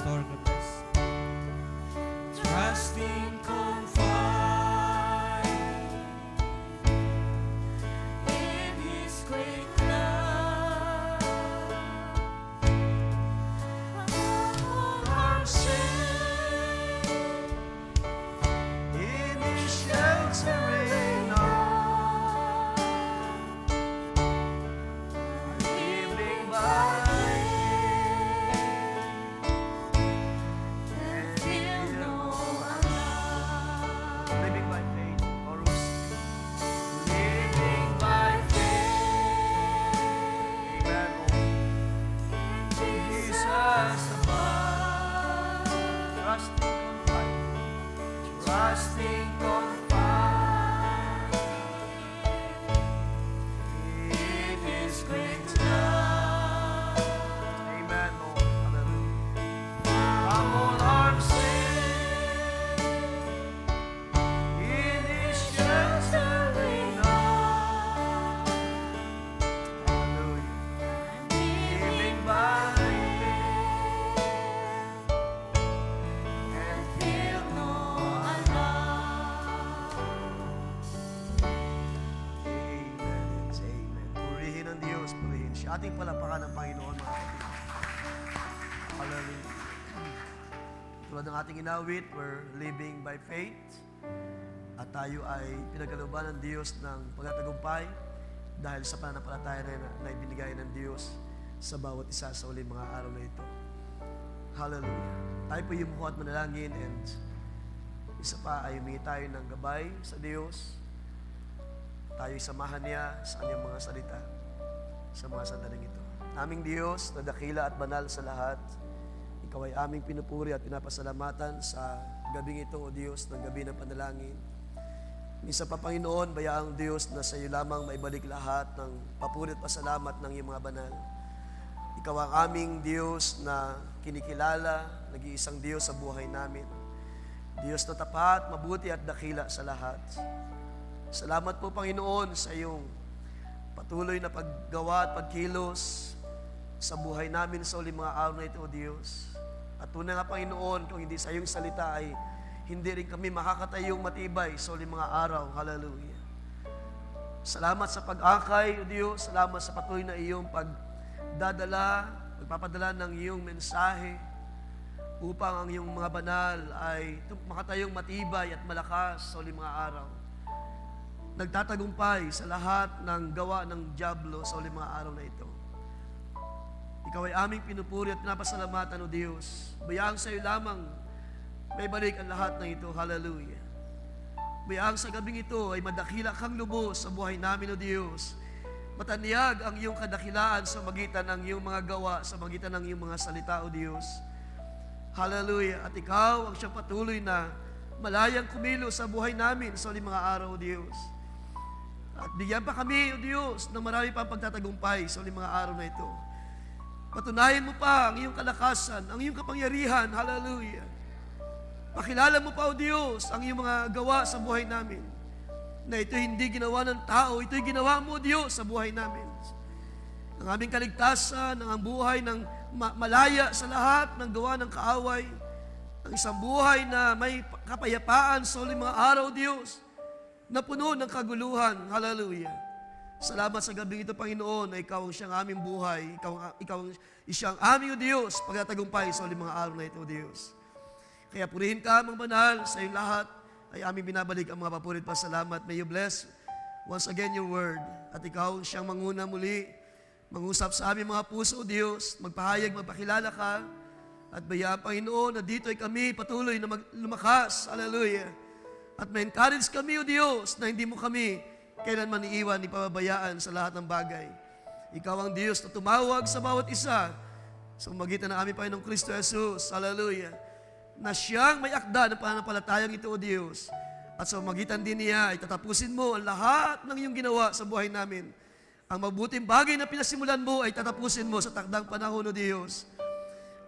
Pastor. God bless. Trusting, confide in His great love. All our sin in His sheltering arms, living by trusting, confide in His great love. Amen, Lord. Hallelujah. Our whole arms sing in His sheltering arms. Hallelujah. Living by ating palapakan ng Panginoon, mga kapatid. Hallelujah. Tulad ng ating inawit, we're living by faith. At tayo ay pinagkalooban ng Diyos ng pagtatagumpay dahil sa pananampalataya na ibinigay ng Diyos sa bawat isa sa uling mga araw na ito. Hallelujah. Tayo po yumuko at manalangin, and isa pa ay humingi tayo ng gabay sa Diyos. Tayo samahan niya sa kanyang mga salita sa mga sandaling ito. Aming Diyos na dakila at banal sa lahat, Ikaw ay aming pinupuri at pinapasalamatan sa gabing ito, O Diyos, ng gabi ng panalangin. Minsan pa, Panginoon, bayaang Diyos na sa iyo lamang maibalik lahat ng papuri at pasalamat ng iyong mga banal. Ikaw ang aming Diyos na kinikilala, nag-iisang Diyos sa buhay namin. Diyos na tapat, mabuti at dakila sa lahat. Salamat po, Panginoon, sa iyong patuloy na paggawa at pagkilos sa buhay namin sa uling mga araw na ito, O Diyos. At tunay nga, Panginoon, kung hindi sa iyong salita ay hindi rin kami makakatayong matibay sa uling mga araw. Hallelujah. Salamat sa pag-akay, O Diyos. Salamat sa patuloy na iyong pagpapadala ng iyong mensahe upang ang iyong mga banal ay makatayong matibay at malakas sa uling mga araw. Nagtatagumpay sa lahat ng gawa ng dyablo sa uling mga araw na ito. Ikaw ay aming pinupuri at pinapasalamatan, O Diyos. Bayaang sa iyo lamang may balik ang lahat ng ito. Hallelujah. Bayaang sa gabing ito ay madakila kang lubos sa buhay namin, O Diyos. Matanyag ang iyong kadakilaan sa magitan ng iyong mga gawa, sa magitan ng iyong mga salita, O Diyos. Hallelujah. At ikaw ang siyang patuloy na malayang kumilos sa buhay namin sa uling mga araw, O Diyos. At bigyan pa kami, O Diyos, ng marami pang pagtatagumpay sa uling mga araw na ito. Patunayan mo pa ang iyong kalakasan, ang iyong kapangyarihan. Hallelujah. Pakilala mo pa, O Diyos, ang iyong mga gawa sa buhay namin. Na ito hindi ginawa ng tao, ito'y ginawa mo, O Diyos, sa buhay namin. Ang aming kaligtasan, ang buhay ng malaya sa lahat ng gawa ng kaaway. Ang isang buhay na may kapayapaan sa uling mga araw, O Diyos, na puno ng kaguluhan. Hallelujah. Salamat sa gabing ito, Panginoon, na ikaw ang siyang aming buhay. Ikaw ang siyang aming, O Diyos, pagtatagumpay sa uling mga araw na ito, O Diyos. Kaya purihin ka, mga banal, sa iyong lahat ay aming binabalik ang mga papurit pa salamat. May you bless once again your word. At ikaw siyang manguna muli, mangusap sa aming mga puso, O Diyos, magpahayag, magpakilala ka. At bayaan, Panginoon, na dito ay kami patuloy na lumakas. Hallelujah. At ma-encourage kami, O Diyos, na hindi mo kami kailanman iiwan, ipababayaan sa lahat ng bagay. Ikaw ang Diyos na tumawag sa bawat isa sa magitan ng aming Panginoong Kristo Jesus. Hallelujah. Na siyang may akda ng pananampalatayang ito, O Diyos. At sa magitan din niya, ay tatapusin mo ang lahat ng iyong ginawa sa buhay namin. Ang mabuting bagay na pinasimulan mo ay tatapusin mo sa takdang panahon, O Diyos.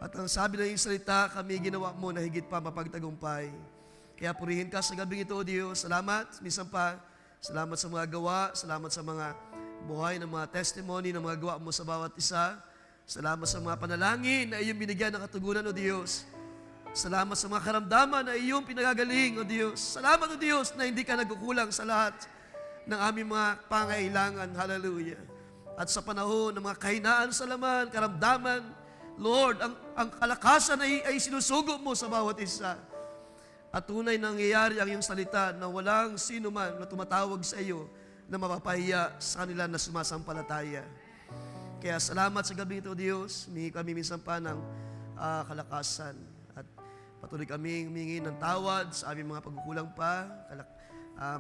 At ang sabi ng iyong salita, kami ginawa mo na higit pa mapagtagumpay. Kaya purihin ka sa gabing ito, O Diyos. Salamat. Minsan pa, salamat sa mga gawa. Salamat sa mga buhay ng mga testimony ng mga gawa mo sa bawat isa. Salamat sa mga panalangin na iyong binigyan ng katugunan, O Diyos. Salamat sa mga karamdaman na iyong pinagagaling, O Diyos. Salamat, O Diyos, na hindi ka nagkukulang sa lahat ng aming mga pangailangan. Hallelujah. At sa panahon ng mga kahinaan sa laman, karamdaman, Lord, ang kalakasan ay sinusugo mo sa bawat isa. At tunay nangyayari ang iyong salita na walang sino man na tumatawag sa iyo na mapapahiya sa kanila na sumasampalataya. Kaya salamat sa gabi ito, Diyos. Humingi kami minsan pa ng kalakasan. At patuloy kaming humingi ng tawad sa aming mga pagkukulang pa,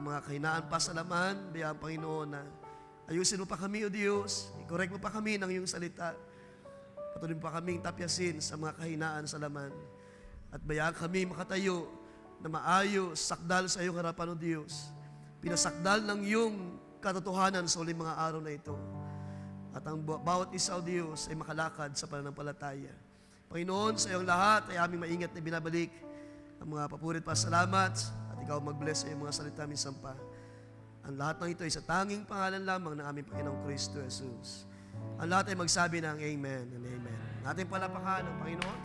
mga kahinaan pa sa laman, bayang Panginoon na ayusin mo pa kami, O Diyos. I-correct mo pa kami ng iyong salita. Patuloy mo pa kaming tapyasin sa mga kahinaan sa laman. At bayaan kami makatayo na maayos, sakdal sa iyong harapan, O Diyos. Pinasakdal ng iyong katotohanan sa uling mga araw na ito. At ang bawat isa, O Diyos, ay makalakad sa pananampalataya. Panginoon, sa iyong lahat ay aming maingat na binabalik ang mga papurit pa salamat at ikaw mag-bless sa iyong mga salita minsan pa. Ang lahat ng ito ay sa tanging pangalan lamang ng aming Panginoong Kristo Jesus. Ang lahat ay magsabi ng Amen and Amen. Natin palapakan ang Panginoon.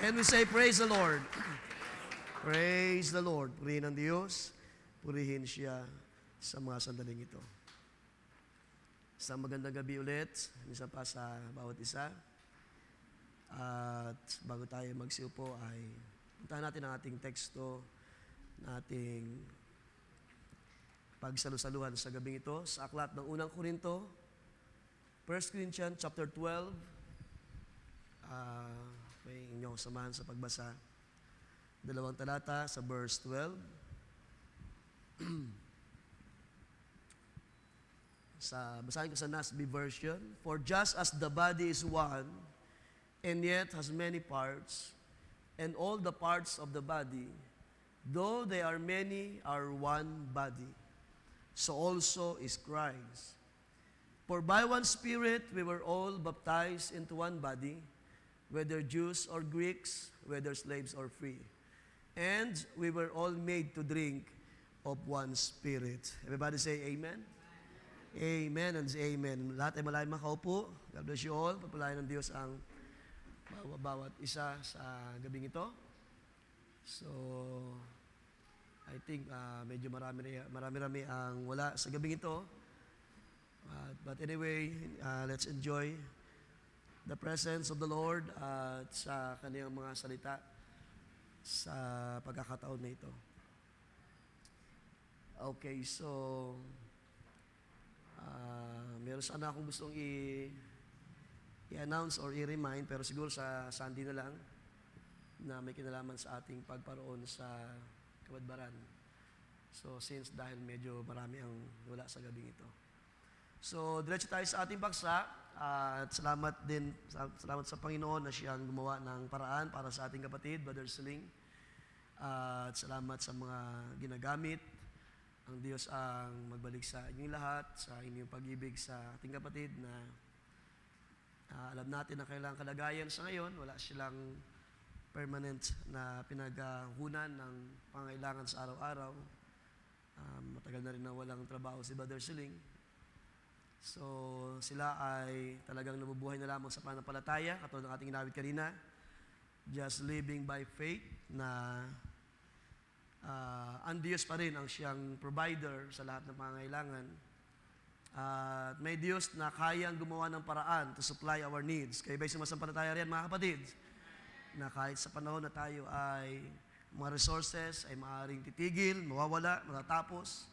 And we say, praise the Lord. Praise the Lord. Purihin ang Diyos. Purihin siya sa mga sandaling ito. Isang magandang gabi ulit. Isa pa sa bawat isa. At bago tayo magsiupo ay puntahan natin ang ating teksto na ating pagsalusaluhan sa gabing ito sa aklat ng unang Korinto, 1 Corinthians chapter 12. May inyong samahan sa pagbasa. 2 talata sa verse 12. Basahin ko sa NASB version. For just as the body is one, and yet has many parts, and all the parts of the body, though they are many, are one body. So also is Christ. For by one Spirit we were all baptized into one body, whether Jews or Greeks, whether slaves or free. And we were all made to drink of one Spirit. Everybody say Amen? Amen and Amen. Lahat ay malayang makaupo. God bless you all. Papalayan ng Diyos ang bawat isa sa gabing ito. So, I think medyo marami ang wala sa gabing ito. But anyway, let's enjoy the presence of the Lord at sa kaniyang mga salita sa pagkakataon na ito. Okay, so meron sana akong gustong i-announce or i-remind, pero siguro sa Sunday na lang na may kinalaman sa ating pagparoon sa Kabadbaran. So since dahil medyo marami ang wala sa gabing ito. So diretso tayo sa ating paksa at salamat sa Panginoon na siyang gumawa ng paraan para sa ating kapatid, Brother Siling. At salamat sa mga ginagamit. Ang Diyos ang magbalik sa inyong lahat, sa inyong pag-ibig sa ating kapatid na alam natin na kailangang kalagayan sa ngayon. Wala silang permanent na pinaghunan ng pangailangan sa araw-araw. Matagal na rin na walang trabaho si Brother Siling. So sila ay talagang nabubuhay na lamang sa pananampalataya, katulad ng ating inawit kanina. Just living by faith na ang Diyos pa rin ang siyang provider sa lahat ng pangangailangan. At may Diyos na kayang gumawa ng paraan to supply our needs. Kaya ba'y sumasampalataya riyan, mga kapatid? Na kahit sa panahon na tayo ay mga resources ay maaaring titigil, mawawala, matatapos.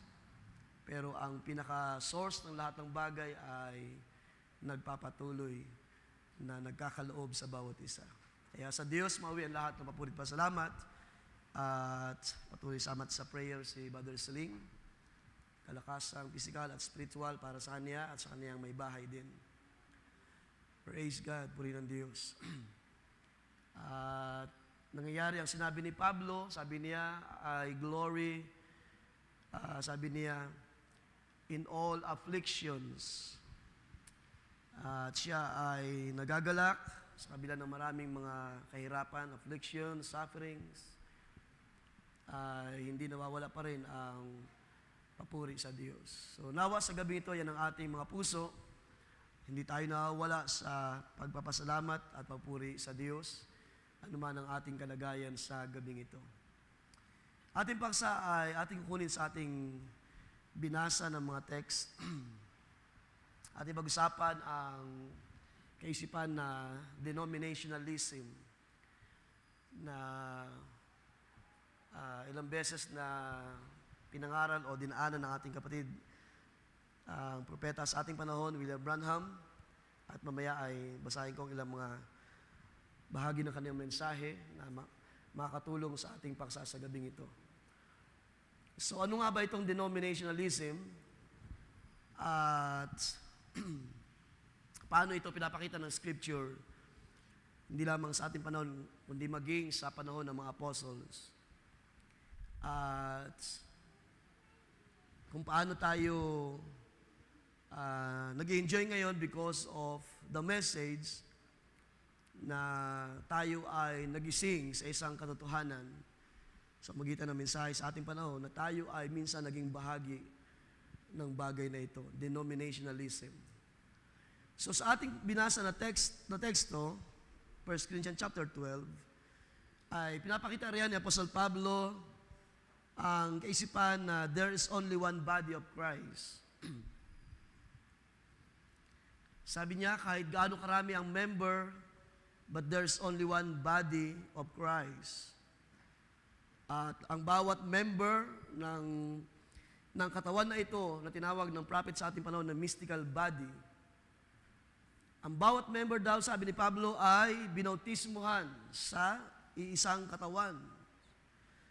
Pero ang pinaka-source ng lahat ng bagay ay nagpapatuloy na nagkakaloob sa bawat isa. Kaya sa Diyos, mauwi ang lahat ng papurit pasalamat at patuloy salamat sa prayer si Brother Siling. Kalakasang physical at spiritual para sa kanya at sa kaniyang may bahay din. Praise God, purihin ng Diyos. At nangyayari ang sinabi ni Pablo, sabi niya ay glory, sabi niya, in all afflictions. At siya ay nagagalak sa kabila ng maraming mga kahirapan, afflictions, sufferings. Hindi nawawala pa rin ang papuri sa Diyos. So nawa sa gabi ito, yan ang ating mga puso. Hindi tayo nawawala sa pagpapasalamat at papuri sa Diyos, anuman ang ating kalagayan sa gabing ito. Ating paksa ay ating kunin sa ating binasa ng mga text. Ating pag-usapan ang kaisipan na denominationalism na ilang beses na pinangaral o dinaanan ng ating kapatid ang propeta sa ating panahon, William Branham, at mamaya ay basahin ko ang ilang mga bahagi ng kanyang mensahe na makakatulong sa ating paksa sa gabing ito. So ano nga ba itong denominationalism at paano ito pinapakita ng Scripture, hindi lamang sa ating panahon, kundi maging sa panahon ng mga apostles. At kung paano tayo nag-enjoy ngayon because of the message na tayo ay nagising sa isang katotohanan sa magitan ng mensahe sa ating panahon na tayo ay minsan naging bahagi ng bagay na ito, denominationalism. So sa ating binasa na teksto, 1 Corinthians chapter 12, ay pinapakita riyan ni Apostle Pablo ang kaisipan na there is only one body of Christ. Sabi niya, kahit gaano karami ang member, but there's only one body of Christ. At ang bawat member ng katawan na ito, na tinawag ng prophet sa ating panahon na mystical body, ang bawat member daw, sabi ni Pablo, ay binautismuhan sa iisang katawan.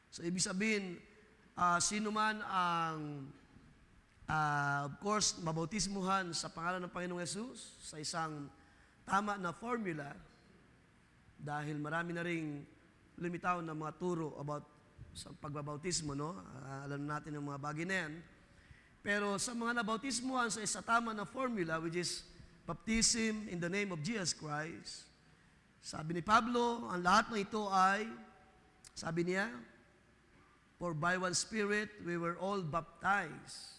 So, ibig sabihin, sino man ang of course, mabautismuhan sa pangalan ng Panginoong Yesus sa isang tama na formula dahil marami na ring lumitaw na mga turo about sa pagbabautismo, no? Alam natin ang mga bagay na yan. Pero sa mga nabautismuhan sa isa tama na formula, which is baptism in the name of Jesus Christ, sabi ni Pablo, ang lahat ng ito ay, sabi niya, for by one Spirit we were all baptized.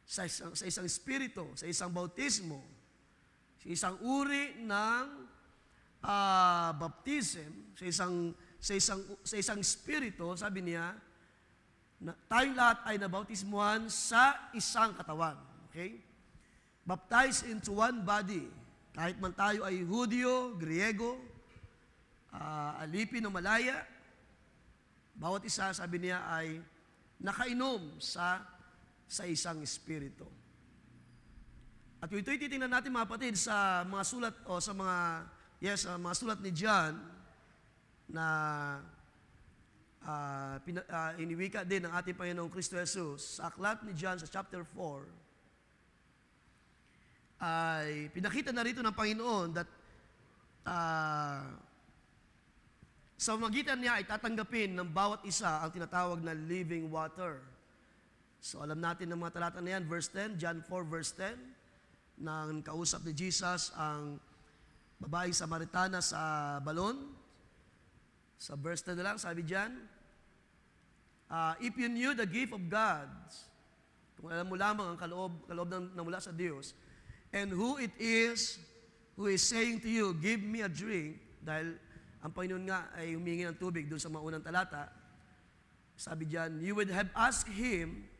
Sa isang espiritu, sa isang bautismo, sa isang uri ng baptism, sa isang espiritu, sabi niya, na tayong lahat ay nabautismuhan sa isang katawan. Okay? Baptized into one body. Kahit man tayo ay Hudyo, Griego, alipin o Malaya, bawat isa, sabi niya, ay nakainom sa isang espiritu. At kung ito'y titingnan natin mga kapatid sa mga sulat o sa mga mga sulat ni John na iniwika din ng ating Panginoong Kristo Jesus sa aklat ni John sa chapter 4 ay pinakita na rito ng Panginoon that sa magitan niya ay tatanggapin ng bawat isa ang tinatawag na living water. So alam natin ng mga talata na yan, verse 10, John 4 verse 10, nang kausap ni Jesus ang babaeng Samaritana sa balon. Sa verse 10 na lang, sabi diyan, if you knew the gift of God, kung alam mo lamang ang kaloob na mula sa Diyos, and who it is who is saying to you, give me a drink, dahil ang Panginoon nga ay humingi ng tubig doon sa maunang talata, sabi diyan, you would have asked Him,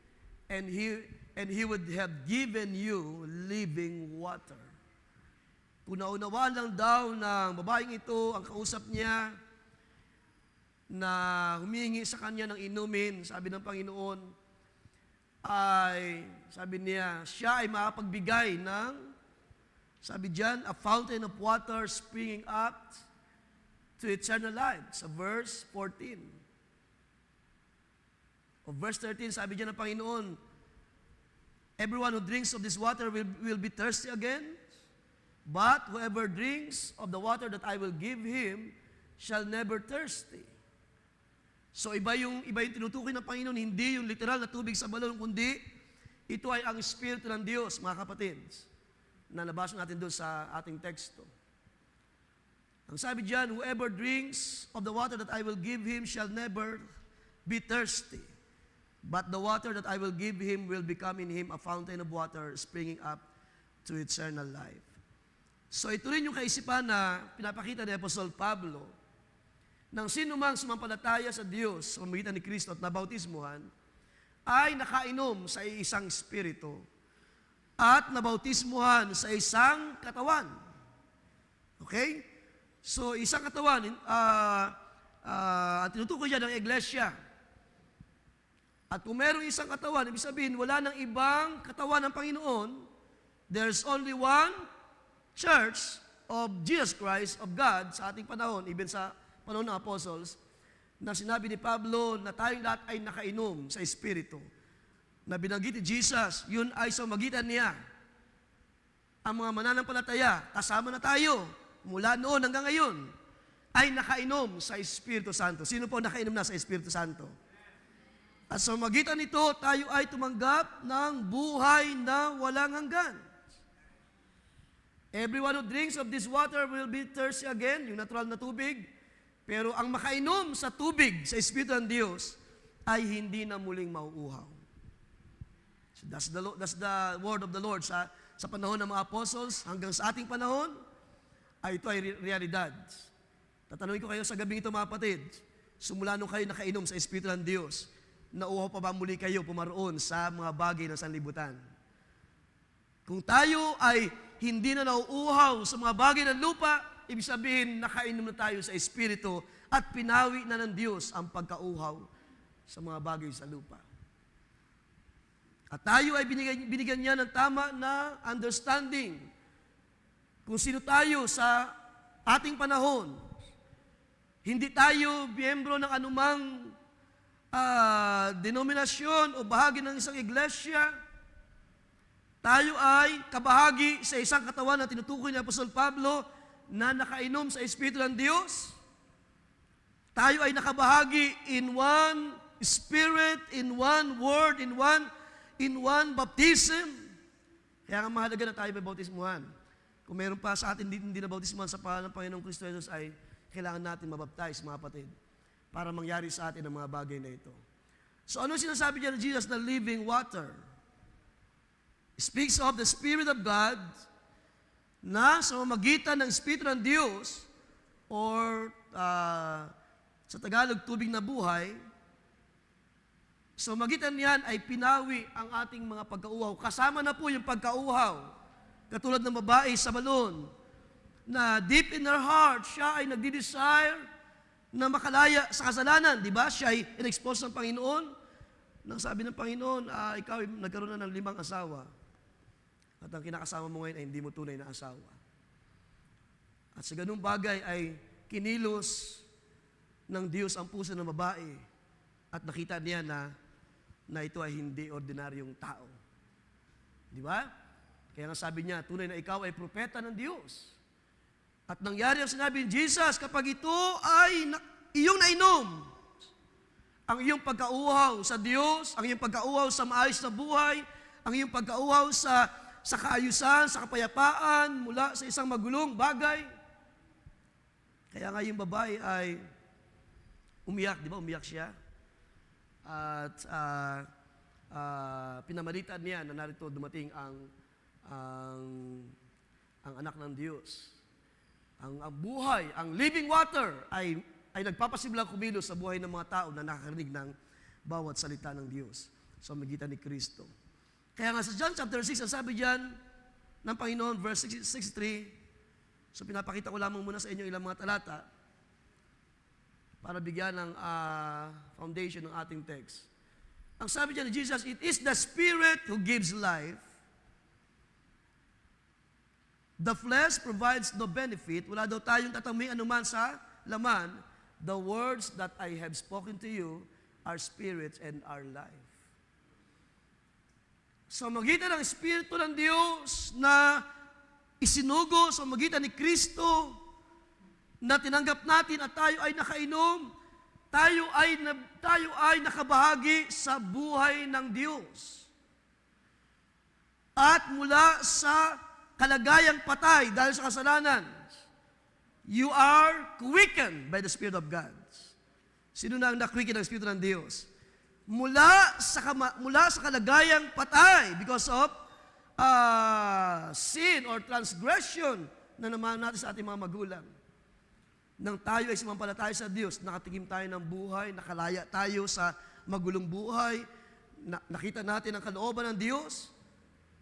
and he would have given you living water. Kung naunawaan lang daw ng babaeng ito, ang kausap niya, na humingi sa kanya ng inumin, sabi ng Panginoon, ay, sabi niya, siya ay makapagbigay ng, sabi diyan, a fountain of water springing up to eternal life, sa verse 14. O verse 13, sabi diyan ng Panginoon, everyone who drinks of this water will be thirsty again, but whoever drinks of the water that I will give him shall never thirsty. So iba yung tinutukoy ng Panginoon, hindi yung literal na tubig sa balon, kundi ito ay ang Espiritu ng Diyos, mga kapatid, na nabasa natin doon sa ating teksto. Ang sabi diyan, whoever drinks of the water that I will give him shall never be thirsty. But the water that I will give him will become in him a fountain of water springing up to eternal life. So ito rin yung kaisipan na pinapakita ni Apostol Pablo nang sino mang sumampalataya sa Diyos sa pamamagitan ni Kristo at nabautismuhan ay nakainom sa isang espiritu at nabautismuhan sa isang katawan. Okay? So isang katawan, tinutukoy niya ng iglesia. At kung merong isang katawan, ibig sabihin, wala nang ibang katawan ng Panginoon. There's only one church of Jesus Christ, of God, sa ating panahon, even sa panahon ng apostles, na sinabi ni Pablo na tayong lahat ay nakainom sa Espiritu. Na binanggit ni Jesus, yun ay sa magitan niya. Ang mga mananampalataya, kasama na tayo, mula noon hanggang ngayon, ay nakainom sa Espiritu Santo. Sino po nakainom na sa Espiritu Santo? At sa magitan nito, tayo ay tumanggap ng buhay na walang hanggan. Everyone who drinks of this water will be thirsty again, yung natural na tubig. Pero ang makainom sa tubig, sa Espiritu ng Diyos, ay hindi na muling mauuhaw. So that's the word of the Lord sa panahon ng mga apostles hanggang sa ating panahon, ay ito ay realidad. Tatanungin ko kayo sa gabing ito, mga kapatid, simula nung kayo nakainom sa Espiritu ng Diyos, nauuhaw pa ba muli kayo pumaroon sa mga bagay ng sanlibutan? Kung tayo ay hindi na nauuhaw sa mga bagay ng lupa, ibig sabihin, nakainom na tayo sa Espiritu at pinawi na ng Diyos ang pagkauhaw sa mga bagay sa lupa. At tayo ay binigyan niya ng tama na understanding kung sino tayo sa ating panahon. Hindi tayo miyembro ng anumang denominasyon o bahagi ng isang iglesia. Tayo ay kabahagi sa isang katawan na tinutukoy ni Apostol Pablo na nakainom sa Espiritu ng Diyos. Tayo ay nakabahagi in one Spirit, in one Word, in one baptism. Kaya nga mahalaga na tayo may bautismuhan. Kung meron pa sa atin hindi na bautismuhan sa pangalan ng Panginoong Kristo Jesus, ay kailangan natin mabaptize, mga kapatid, para mangyari sa atin ang mga bagay na ito. So ano sinasabi niya ng Jesus na living water? It speaks of the Spirit of God na sa mamagitan ng Espiritu ng Diyos or sa Tagalog, tubig na buhay, sa mamagitan niyan ay pinawi ang ating mga pagkauhaw. Kasama na po yung pagkauhaw. Katulad ng babae sa balon, na deep in her heart, siya ay nagdi-desire na makalaya sa kasalanan. Di ba? Siya ay in-expose ng Panginoon. Nang sabi ng Panginoon, ikaw ay nagkaroon na ng 5 asawa. At ang kinakasama mo ngayon ay hindi mo tunay na asawa. At sa ganung bagay ay kinilos ng Diyos ang puso ng babae at nakita niya na ito ay hindi ordinaryong tao. Di ba? Kaya nga sabi niya, tunay na ikaw ay propeta ng Diyos. At nangyari ang sinabi ni Jesus, kapag ito ay iyong nainom, ang iyong pagkauhaw sa Diyos, ang iyong pagkauhaw sa maayos na buhay, ang iyong pagkauhaw sa kaayusan, sa kapayapaan, mula sa isang magulong bagay. Kaya nga yung babae ay umiyak, di ba? Umiyak siya. At pinamalitan niya na narito dumating ang anak ng Diyos. Ang buhay, ang living water ay nagpapasimlang kumilos sa buhay ng mga tao na nakakarinig ng bawat salita ng Diyos sa magitan ni Kristo. Kaya nga sa John chapter 6, ang sabi diyan ng Panginoon, verse 63, so pinapakita ko lamang muna sa inyo ilang mga talata para bigyan ng foundation ng ating text. Ang sabi diyan ni Jesus, it is the Spirit who gives life. The flesh provides no benefit. Wala daw tayong tataming anuman sa laman. The words that I have spoken to you are spirits and are life. Sa magitan ng Espiritu ng Diyos na isinugo sa magitan ni Kristo na tinanggap natin at tayo ay nakainom, tayo ay nakabahagi sa buhay ng Diyos. At mula sa kalagayang patay dahil sa kasalanan, you are quickened by the Spirit of God. Sino na ang na-quicken ng Espiritu ng Diyos? Mula sa kalagayang patay because of sin or transgression na naman natin sa ating mga magulang. Nang tayo ay sumampalataya sa Diyos, nakatikim tayo ng buhay, nakalaya tayo sa magulong buhay, nakita natin ang kalooban ng Diyos,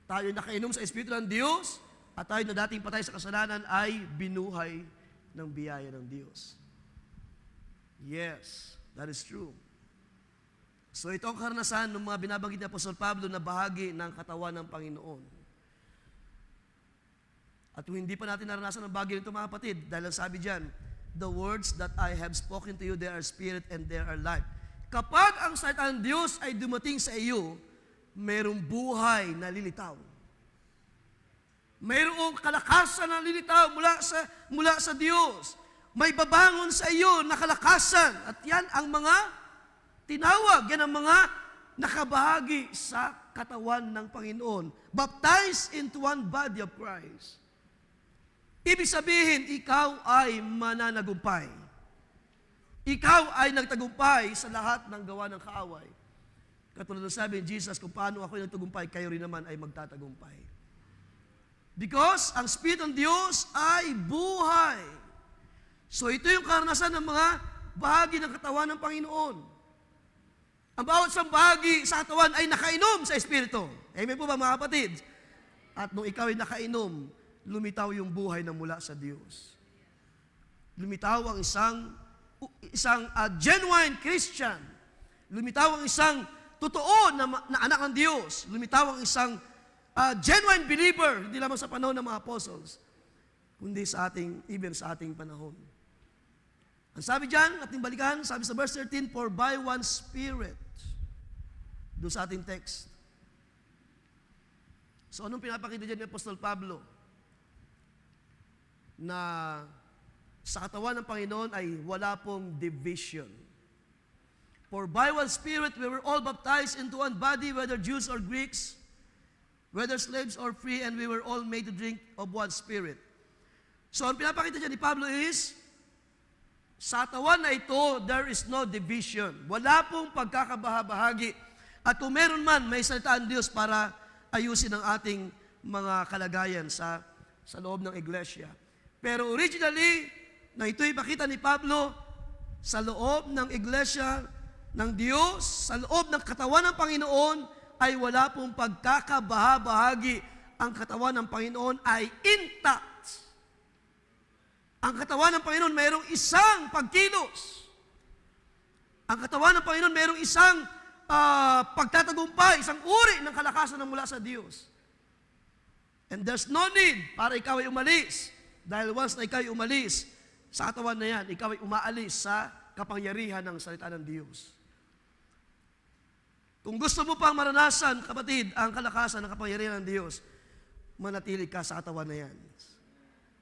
tayo ay nakainom sa Espiritu ng Diyos, at tayo na dating patay sa kasalanan ay binuhay ng biyaya ng Diyos. Yes, that is true. So ito ang karanasan ng mga binabanggit ni Apostol Pablo na bahagi ng katawan ng Panginoon. At kung hindi pa natin naranasan ang bagay nito mga kapatid, dahil ang sabi diyan, the words that I have spoken to you, they are spirit and they are life. Kapag ang salita ng Diyos ay dumating sa iyo, mayroong buhay na lilitaw. Mayroong kalakasan na lilitaw mula sa Diyos. May babangon sa iyo na kalakasan. At yan ang mga tinawag, yan ang mga nakabahagi sa katawan ng Panginoon. Baptized into one body of Christ. Ibig sabihin, ikaw ay mananagumpay. Ikaw ay nagtagumpay sa lahat ng gawa ng kaaway. Katulad ng sabi ni Jesus, kung paano ako nagtagumpay, kayo rin naman ay magtatagumpay. Because ang Spirit ng Diyos ay buhay. So ito yung karanasan ng mga bahagi ng katawan ng Panginoon. Ang bawat isang bahagi sa katawan ay nakainom sa Espiritu. Amen po ba mga kapatid? At nung ikaw ay nakainom, lumitaw yung buhay na mula sa Diyos. Lumitaw ang isang genuine Christian. Lumitaw ang isang totoo na anak ng Diyos. Lumitaw ang isang genuine believer, hindi lamang sa panahon ng mga apostles, kundi even sa ating panahon. Ang sabi diyan, ating balikan, sabi sa verse 13, for by one Spirit, doon sa ating text. So anong pinapakita diyan ni Apostol Pablo? Na sa katawan ng Panginoon ay wala pong division. For by one Spirit we were all baptized into one body, whether Jews or Greeks, whether slaves or free, and we were all made to drink of one Spirit. So ang pinapakita dyan ni Pablo is, sa katawan na ito, there is no division. Wala pong pagkakabahabahagi. At kung meron man, may salita ang Diyos para ayusin ang ating mga kalagayan sa loob ng iglesia. Pero originally, na ito'y pakita ni Pablo, sa loob ng iglesia ng Diyos, sa loob ng katawan ng Panginoon, ay wala pong pagkakabahabahagi. Ang katawan ng Panginoon ay intact. Ang katawan ng Panginoon mayroong isang pagkilos. Ang katawan ng Panginoon mayroong isang pagtatagumpay, isang uri ng kalakasan na mula sa Diyos. And there's no need para ikaw ay umalis. Dahil once na ikaw ay umalis sa katawan na yan, ikaw ay umaalis sa kapangyarihan ng salita ng Diyos. Kung gusto mo pang maranasan, kapatid, ang kalakasan ng kapangyarihan ng Diyos, manatili ka sa katawan na yan.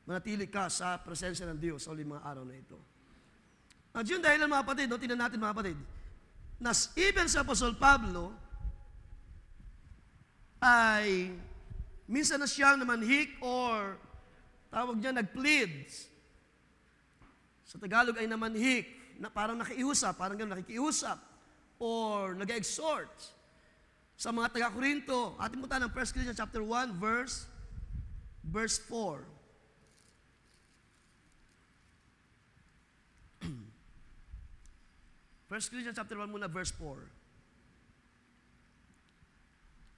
Manatili ka sa presensya ng Diyos sa uling mga araw na ito. At yun dahil mga kapatid, tingnan natin mga kapatid, na even sa Apostol Pablo, ay minsan na siyang namanhik or tawag niya nag-plead. Sa Tagalog ay namanhik, na parang nakiusap, parang gano'n nakikiusap, or nag-exhort sa mga taga-Korinto. Ating punta ng 1 Corinthians chapter 1, verse 4. 1 Corinthians chapter 1 muna, verse 4.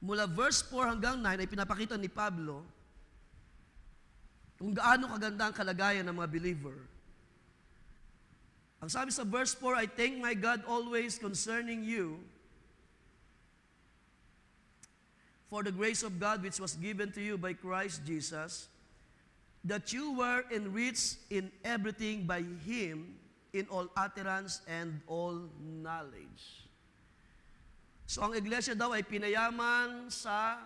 Mula verse 4 hanggang 9 ay pinapakita ni Pablo kung gaano kaganda ang kalagayan ng mga believer. Ang sabi sa verse 4, I thank my God always concerning you for the grace of God which was given to you by Christ Jesus, that you were enriched in everything by Him, in all utterance and all knowledge. So ang iglesia daw ay pinayaman sa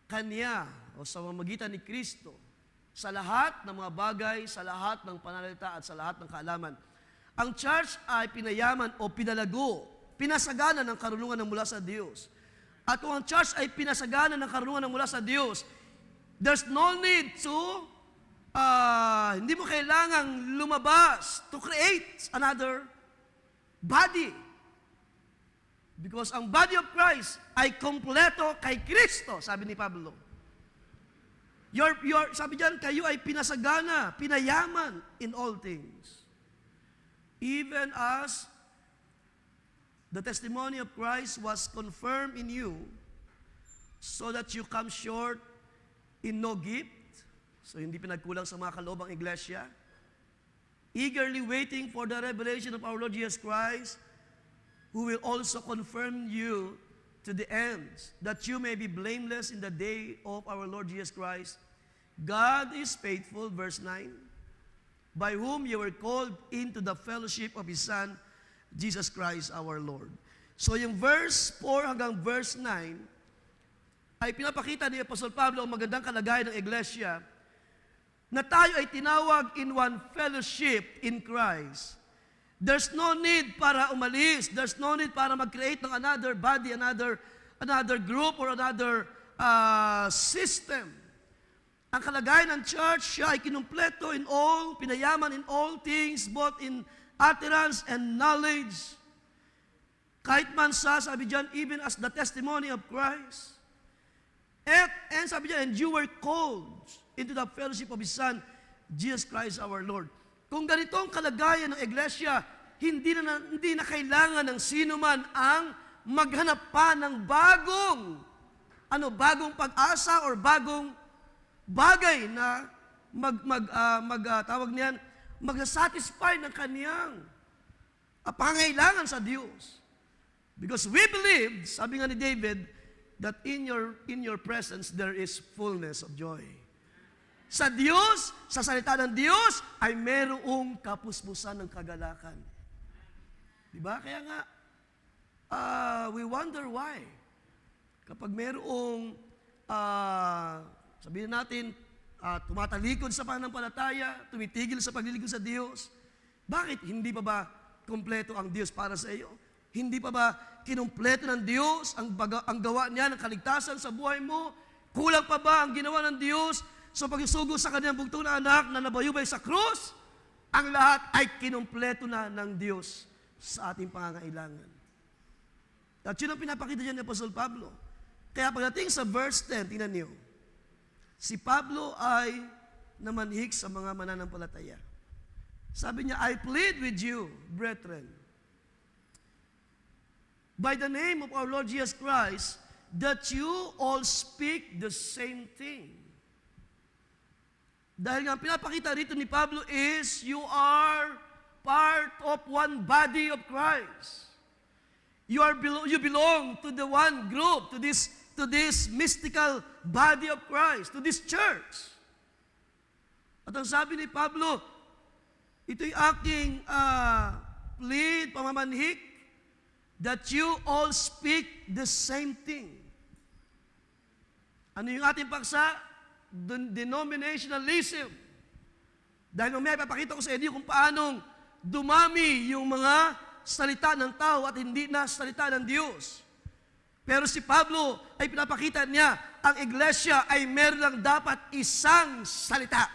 Kanya o sa pamamagitan ni Kristo sa lahat ng mga bagay, sa lahat ng pananalita at sa lahat ng kaalaman. Ang church ay pinayaman o pinalago, pinasagana ng karunungan ng mula sa Diyos. At kung ang church ay pinasagana ng karunungan ng mula sa Diyos, there's no need to hindi mo kailangang lumabas to create another body. Because ang body of Christ ay kompleto kay Kristo, sabi ni Pablo. Sabi diyan, kayo ay pinasagana, pinayaman in all things. Even as the testimony of Christ was confirmed in you, so that you come short in no gift. So hindi pinagkulang sa mga kaloobang iglesia. Eagerly waiting for the revelation of our Lord Jesus Christ, who will also confirm you to the end, that you may be blameless in the day of our Lord Jesus Christ. God is faithful, verse 9, by whom you were called into the fellowship of His Son, Jesus Christ our Lord. So yung verse 4 hanggang verse 9, ay pinapakita ni Apostol Pablo ang magandang kalagayan ng iglesia na tayo ay tinawag in one fellowship in Christ. There's no need para umalis. There's no need para mag-create ng another body, another group, or another system. Ang kalagayan ng church, siya ay kinumpleto in all, pinayaman in all things, both in utterance and knowledge. Kahit man sabi dyan, even as the testimony of Christ. And sabi dyan, and you were called into the fellowship of His Son, Jesus Christ our Lord. Kung ganitong kalagayan ng iglesia, hindi na kailangan ng sino man ang maghanap pa ng bagong pag-asa or bagong bagay na tawag niyan, mag-satisfy ng kaniyang pangailangan sa Diyos. Because we believe, sabi nga ni David, that in your presence there is fullness of joy. Sa Diyos, sa salita ng Diyos, ay merong kapuspusan ng kagalakan. Diba? Kaya nga, we wonder why. Kapag merong, sabihin natin, tumatalikod sa pananampalataya, tumitigil sa paglilingkod sa Diyos, bakit hindi pa ba kompleto ang Diyos para sa iyo? Hindi pa ba kinumpleto ng Diyos ang gawa niya ng kaligtasan sa buhay mo? Kulang pa ba ang ginawa ng Diyos sa pagsusugo sa kanyang bugtong na anak na nabayubay sa krus? Ang lahat ay kinumpleto na ng Diyos sa ating pangangailangan. At yun ang pinapakita dyan ni Apostol Pablo. Kaya pagdating sa verse 10, tingnan niyo, si Pablo ay namanhik sa mga mananampalataya. Sabi niya, I plead with you, brethren, by the name of our Lord Jesus Christ, that you all speak the same thing. Dahil nga pinapakita rito ni Pablo is, you are part of one body of Christ. You belong to the one group, to this mystical body of Christ, to this church. At ang sabi ni Pablo, ito'y aking plead, pamamanhik, that you all speak the same thing. Ano yung ating paksa? Denominationalism. Dahil mamaya papakita ko sa inyo kung paanong dumami yung mga salita ng tao at hindi na salita ng Diyos. Pero si Pablo ay pinapakita niya, ang iglesia ay meron lang dapat isang salita.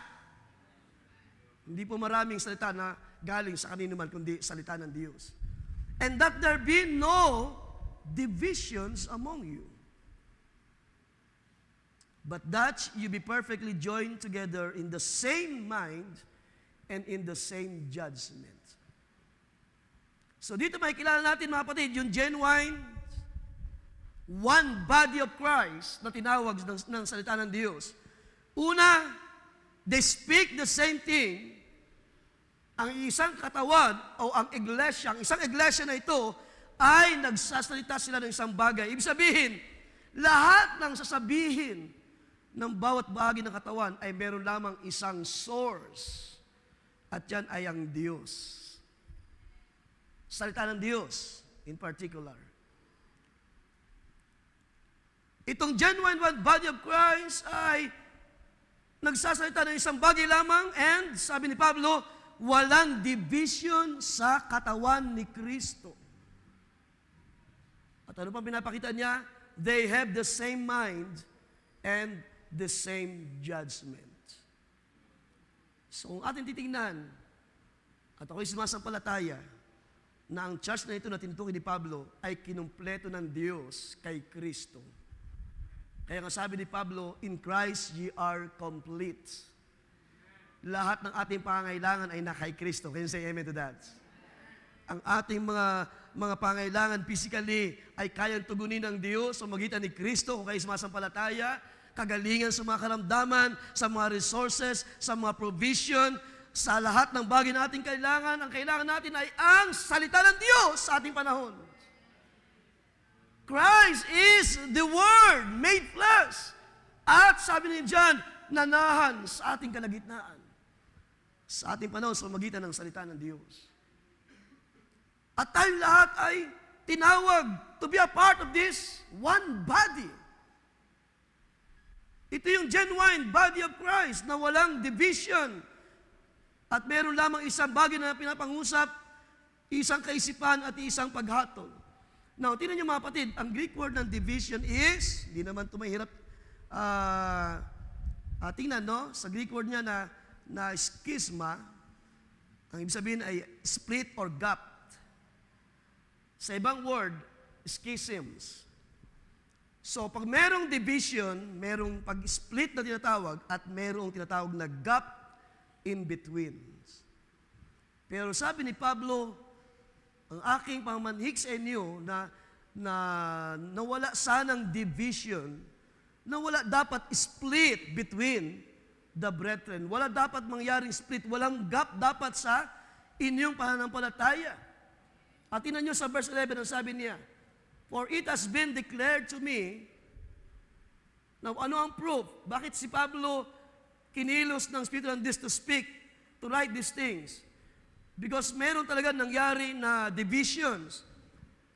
Hindi po maraming salita na galing sa kanino man, kundi salita ng Diyos. And that there be no divisions among you, but that you be perfectly joined together in the same mind and in the same judgment. So dito makikilala natin mga kapatid, yung genuine, one body of Christ na tinawag ng salita ng Diyos. Una, they speak the same thing. Ang isang katawan o ang isang iglesia na ito ay nagsasalita sila ng isang bagay. Ibig sabihin, lahat ng sasabihin ng bawat bahagi ng katawan ay meron lamang isang source. At yan ay ang Diyos. Salita ng Diyos in particular. Itong genuine one body of Christ ay nagsasalita ng isang bagay lamang and, sabi ni Pablo, walang division sa katawan ni Kristo. At ano pang pinapakita niya? They have the same mind and the same judgment. So kung ating titingnan, at ako'y sumasampalataya, na ang church na ito na tinutukoy ni Pablo ay kinumpleto ng Diyos kay Kristo. Kaya nga sabi ni Pablo, in Christ ye are complete. Lahat ng ating pangangailangan ay na kay Kristo. Can you say amen to that? Ang ating mga pangangailangan physically ay kayang tugunin ng Diyos sa magitan ni Kristo kung kayo sumasampalataya, kagalingan sa mga karamdaman, sa mga resources, sa mga provision, sa lahat ng bagay na ating kailangan. Ang kailangan natin ay ang salita ng Diyos sa ating panahon. Christ is the Word made flesh. At sabi ni John, nanahan sa ating kalagitnaan. Sa ating panahon, sa magitan ng salita ng Diyos. At tayong lahat ay tinawag to be a part of this one body. Ito yung genuine body of Christ na walang division. At meron lamang isang bagay na pinapangusap, isang kaisipan at isang paghatol. Now, tingnan niyo mga kapatid, ang Greek word ng division is, hindi naman ito mahirap tingnan, no? Sa Greek word niya na schisma, ang ibig sabihin ay split or gap. Sa ibang word, schisms. So, pag merong division, merong pag-split na tinatawag, at merong tinatawag na gap in between. Pero sabi ni Pablo, ang aking pangmanhik sa inyo na wala sanang division, na wala dapat split between the brethren. Wala dapat mangyaring split. Walang gap dapat sa inyong pananampalataya. At tingnan nyo sa verse 11, ang sabi niya, for it has been declared to me. Now, ano ang proof? Bakit si Pablo kinilos ng Spirit ng Diyos to speak, to write these things? Because meron talaga nangyari na divisions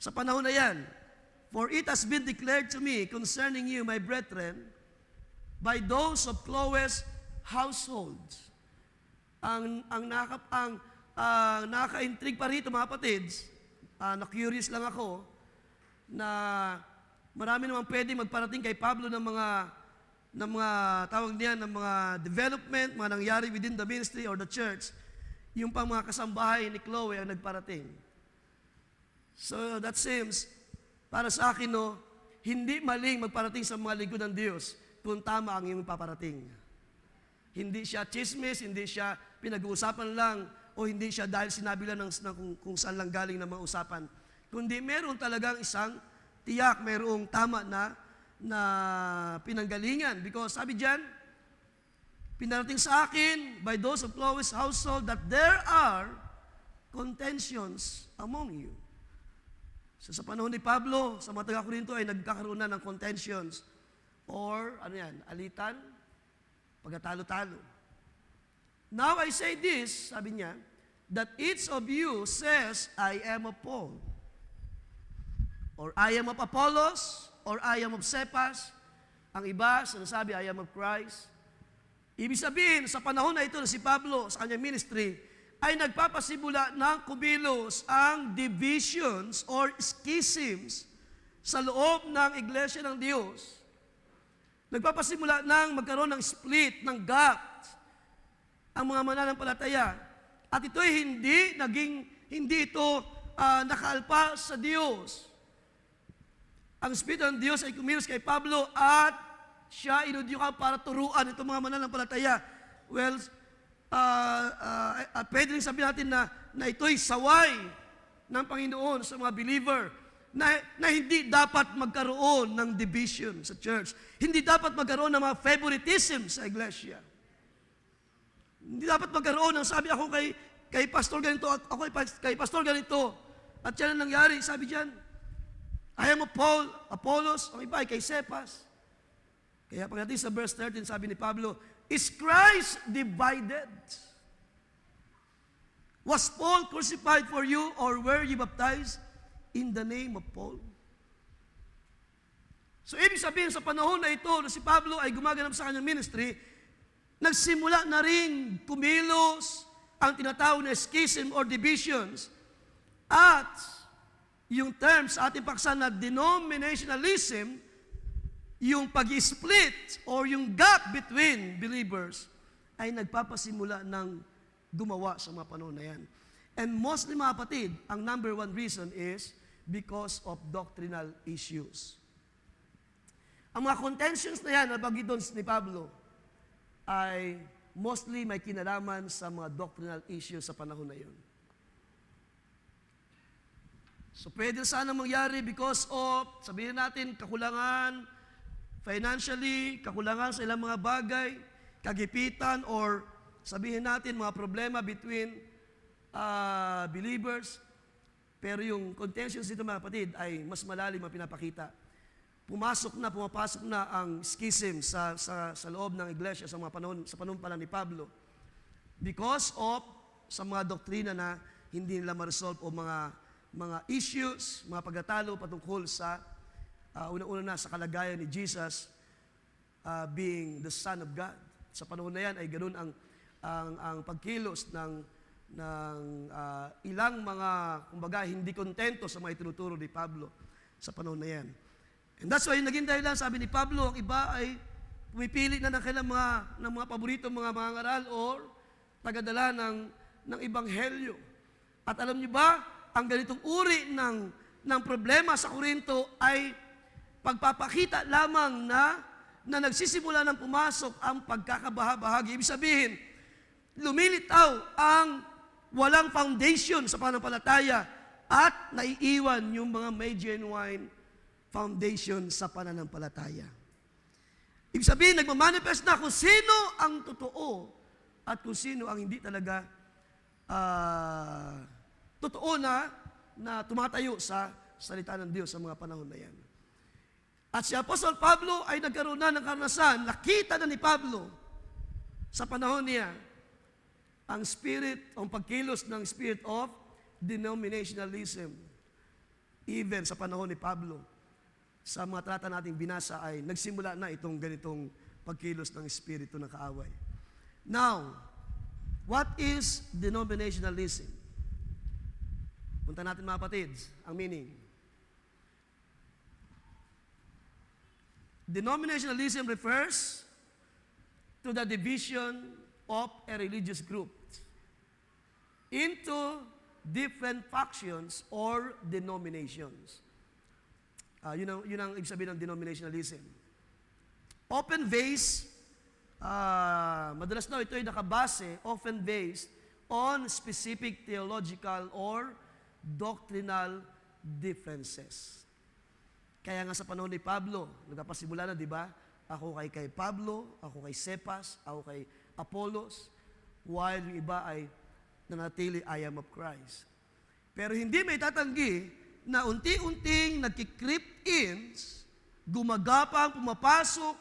sa panahon na yan. For it has been declared to me concerning you, my brethren, by those of Chloe's household. Ang nakaka-intrigue pa rito, mga kapatids, na-curious lang ako, na marami naman pwede magparating kay Pablo ng mga tawag niya, ng mga development, mga nangyari within the ministry or the church. Yung pang mga kasambahay ni Chloe ang nagparating. So that seems, para sa akin, no, hindi maling magparating sa mga lingkod ng Diyos kung tama ang iyong paparating. Hindi siya chismis, hindi siya pinag-uusapan lang, o hindi siya dahil sinabi lang kung saan lang galing ng mga usapan. Kundi meron talagang isang tiyak, merong tama na pinanggalingan. Because sabi diyan, pinarating sa akin by those of Chloe's household that there are contentions among you. So sa panahon ni Pablo, sa mga taga-Korinto ay nagkakaroon na ng contentions or alitan, pagkatalo-talo. Now I say this, sabi niya, that each of you says, I am of Paul, or I am of Apollos, or I am of Cephas. Ang iba, sinasabi, I am of Christ. Ibig sabihin, sa panahon na ito na si Pablo, sa kanyang ministry, ay nagpapasimula ng kumilos ang divisions or schisms sa loob ng iglesia ng Diyos. Nagpapasimula ng magkaroon ng split, ng gap, ang mga mananampalataya. At ito'y hindi ito nakaalpa sa Diyos. Ang Espiritu ng Diyos ay kumilos kay Pablo at siya inudyukan para turuan itong mga mananampalataya. Well, pwede rin sabihin natin na ito'y saway ng Panginoon sa mga believer na hindi dapat magkaroon ng division sa church. Hindi dapat magkaroon ng mga favoritism sa iglesia. Hindi dapat magkaroon ng sabi ako kay pastor ganito, ako kay pastor ganito. At yan ang nangyari, sabi diyan, I am of Paul, Apollos, ang iba ay kay Cephas. Kaya pagdating sa verse 13, sabi ni Pablo, is Christ divided? Was Paul crucified for you, or were you baptized in the name of Paul? So ibig sabihin sa panahon na ito na si Pablo ay gumaganap sa kanyang ministry, nagsimula na rin kumilos ang tinatawag na schism or divisions. At yung terms sa ating paksa na denominationalism, yung pag-split or yung gap between believers ay nagpapasimula ng gumawa sa mga panahon na yan. And mostly mga kapatid, ang number one reason is because of doctrinal issues. Ang mga contentions na yan, nabagay doon ni Pablo, ay mostly may kinalaman sa mga doctrinal issues sa panahon na yun. So pwede sana mangyari because of, sabihin natin, kakulangan financially, kakulangan sa ilang mga bagay, kagipitan, or sabihin natin mga problema between believers. Pero yung contentions dito mga kapatid ay mas malalim ang pinapakita. Pumapasok na ang schism sa loob ng iglesia sa panahon pa lang ni Pablo. Because of sa mga doktrina na hindi nila ma-resolve o mga issues, mga pagkatalo patungkol sa una-una na sa kalagayan ni Jesus being the Son of God. Sa panahon na yan ay ganoon ang pagkilos ng ilang mga kumbaga hindi kontento sa mga itinuturo ni Pablo sa panahon na yan. And that's why naging dahilan, sabi ni Pablo, ang iba ay pumipili na ng kailang mga paborito mga mangaral or tagadala ng ebanghelyo. At alam niyo ba, ang ganitong uri ng problema sa Korinto ay pagpapakita lamang na nagsisimula ng pumasok ang pagkakabahabahagi. Ibig sabihin, lumilitaw ang walang foundation sa pananampalataya at naiiwan yung mga may genuine foundation sa pananampalataya. Ibig sabihin, nagmamanifest na kung sino ang totoo at kung sino ang hindi talaga totoo na tumatayo sa salita ng Diyos sa mga panahon na yan. At si Apostol Pablo ay nagkaroon na ng karanasan, nakita na ni Pablo sa panahon niya ang pagkilos ng spirit of denominationalism. Even sa panahon ni Pablo, sa mga talata nating binasa ay nagsimula na itong ganitong pagkilos ng espiritu ng kaaway. Now, what is denominationalism? Punta natin mga kapatids, ang meaning. Denominationalism refers to the division of a religious group into different factions or denominations. Yun ang ibig sabihin ng denominationalism. Often based, madalas na ito ay nakabase, often based on specific theological or doctrinal differences. Kaya nga sa panahon ni Pablo, nagpapasimula na, di ba? Ako kay Pablo, ako kay Cephas, ako kay Apollos, while yung iba ay nanatili, I am of Christ. Pero hindi may tatanggi na unti-unting nagki-creep in, gumagapang, pumapasok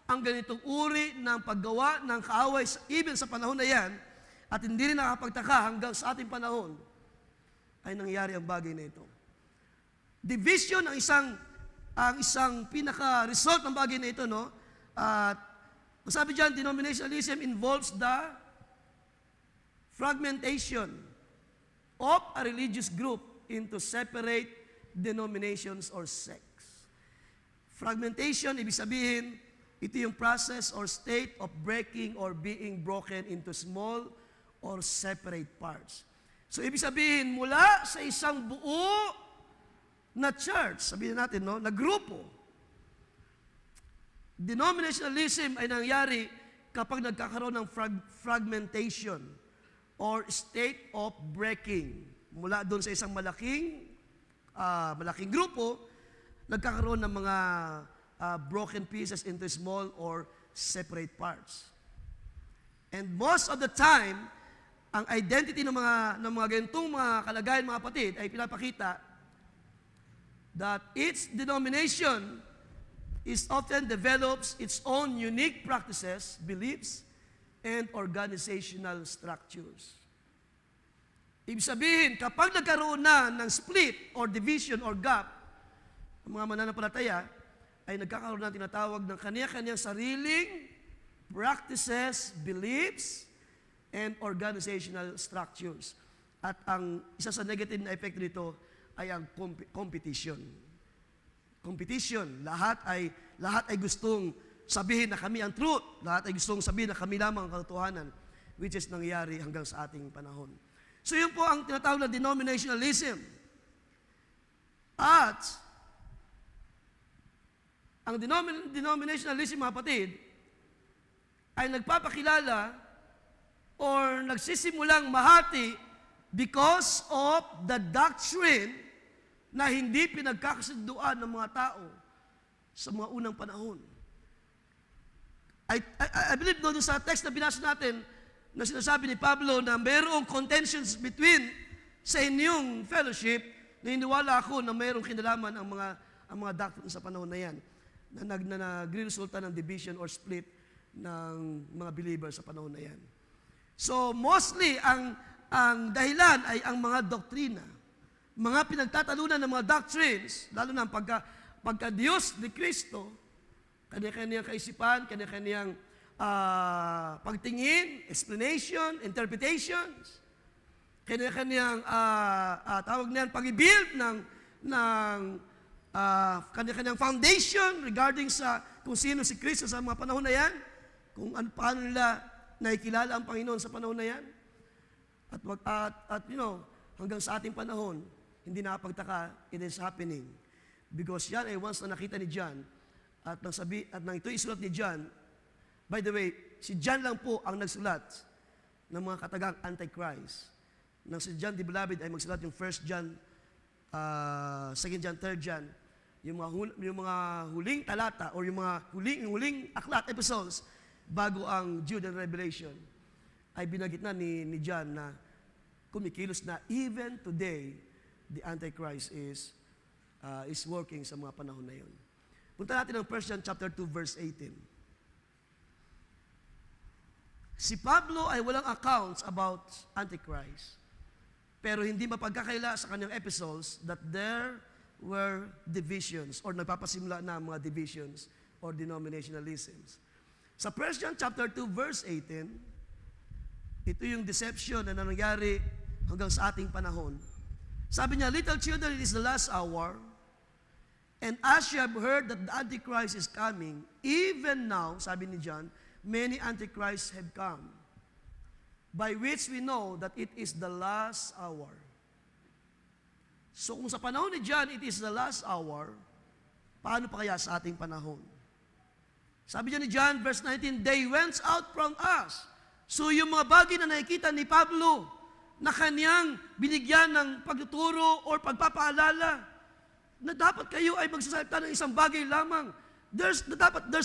ang ganitong uri ng paggawa ng kaaway even sa panahon na yan, at hindi rin nakapagtaka hanggang sa ating panahon ay nangyari ang bagay na ito. Division ang isang pinaka-result ng bagay na ito, no? At masabi dyan, denominationalism involves the fragmentation of a religious group into separate denominations or sects. Fragmentation, ibig sabihin, ito yung process or state of breaking or being broken into small or separate parts. So, ibig sabihin, mula sa isang buo na church, sabihin natin, no, na grupo, denominationalism ay nangyari kapag nagkakaroon ng fragmentation or state of breaking. Mula doon sa isang malaking grupo, nagkakaroon ng mga broken pieces into small or separate parts. And most of the time, ang identity ng mga ganitong mga kalagayan, mga kapatid, ay pinapakita that each denomination often develops its own unique practices, beliefs, and organizational structures. Ibig sabihin, kapag nagkaroon na ng split or division or gap, ang mga mananampalataya ay nagkakaroon na tinatawag ng kanya-kanyang sariling practices, beliefs, and organizational structures. At ang isa sa negative na epekto nito ay ang competition. Competition, lahat ay gustong sabihin na kami ang truth, lahat ay gustong sabihin na kami lamang ang katotohanan, which is nangyari hanggang sa ating panahon. So yun po ang tinatawag na denominationalism. At ang denominationalism, mga kapatid, ay nagpapakilala or nagsisimulang mahati because of the doctrine na hindi pinagkakasunduan ng mga tao sa mga unang panahon. I believe doon sa text na binasa natin na sinasabi ni Pablo na mayroong contentions between sa inyong fellowship, na iniwala ako na mayroong kinalaman ang mga doctrine sa panahon na yan na nagresulta ng division or split ng mga believers sa panahon na yan. So mostly ang dahilan ay ang mga doktrina, mga pinagtatalunan ng mga doctrines, lalo na pagka Diyos ni Kristo, kanya-kanyang kaisipan, kanya-kanyang pagtingin, explanation, interpretations, kanya-kanyang tawag niyan pag-build ng kanya-kanyang foundation regarding sa kung sino si Kristo sa mga panahon na yan, kung paano nila nakikilala ang Panginoon sa panahon na yan. At hanggang sa ating panahon, hindi nakapagtaka, it is happening. Because yan ay once na nakita ni John, at nang ito isulat ni John, by the way, si John lang po ang nagsulat ng mga katagang Antichrist. Nang si John the Beloved ay magsulat yung 1 John, 2 John, 3 John, yung mga huling talata or yung mga huling aklat, episodes, bago ang Jude and Revelation, ay binagit na ni John na kumikilos na even today, the Antichrist is working sa mga panahon na yun. Punta natin ang 1 John chapter 2, verse 18. Si Pablo ay walang accounts about Antichrist, pero hindi mapagkakaila sa kanyang epistles that there were divisions or nagpapasimula na mga divisions or denominationalisms. Sa 1 John chapter 2, verse 18, ito yung deception na nangyari hanggang sa ating panahon. Sabi niya, little children, it is the last hour, and as you have heard that the Antichrist is coming, even now, sabi ni John, many Antichrists have come, by which we know that it is the last hour. So kung sa panahon ni John, it is the last hour, paano pa kaya sa ating panahon? Sabi niya ni John, verse 19, they went out from us. So yung mga bagay na nakikita ni Pablo, na kanyang binigyan ng pagtuturo o pagpapaalala, na dapat kayo ay magsasalita ng isang bagay lamang. There's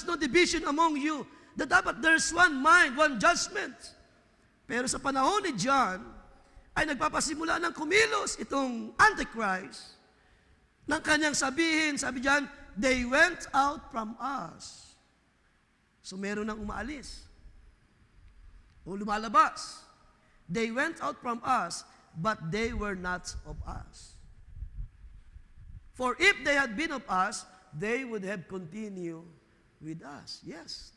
no division among you. Dapat there's one mind, one judgment. Pero sa panahon ni John, ay nagpapasimula ng kumilos itong Antichrist, ng kanyang sabihin, sabi diyan, they went out from us. So meron nang umaalis o lumalabas. They went out from us, but they were not of us. For if they had been of us, they would have continued with us. Yes.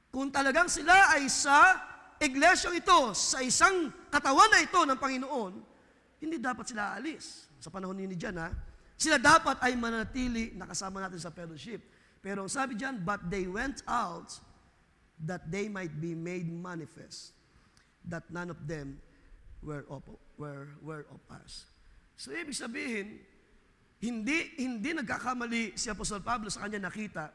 Kung talagang sila ay sa iglesyang ito, sa isang katawan na ito ng Panginoon, hindi dapat sila aalis. Sa panahon ni John, sila dapat ay manatili nakasama natin sa fellowship. Pero ang sabi diyan, but they went out that they might be made manifest, that none of them were of us. So ibig sabihin, hindi nagkakamali si Apostol Pablo sa kanya nakita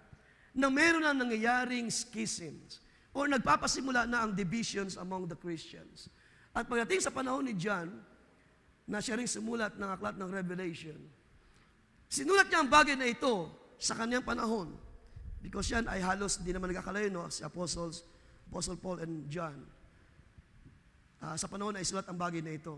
na meron na nangyayaring schisms o nagpapasimula na ang divisions among the Christians. At pagdating sa panahon ni John, na siya rin sumulat ng aklat ng Revelation, sinulat niya ang bagay na ito sa kanyang panahon. Because yan ay halos di naman nagkakalayo, si Apostle Paul and John. Sa panahon ay sulat ang bagay na ito.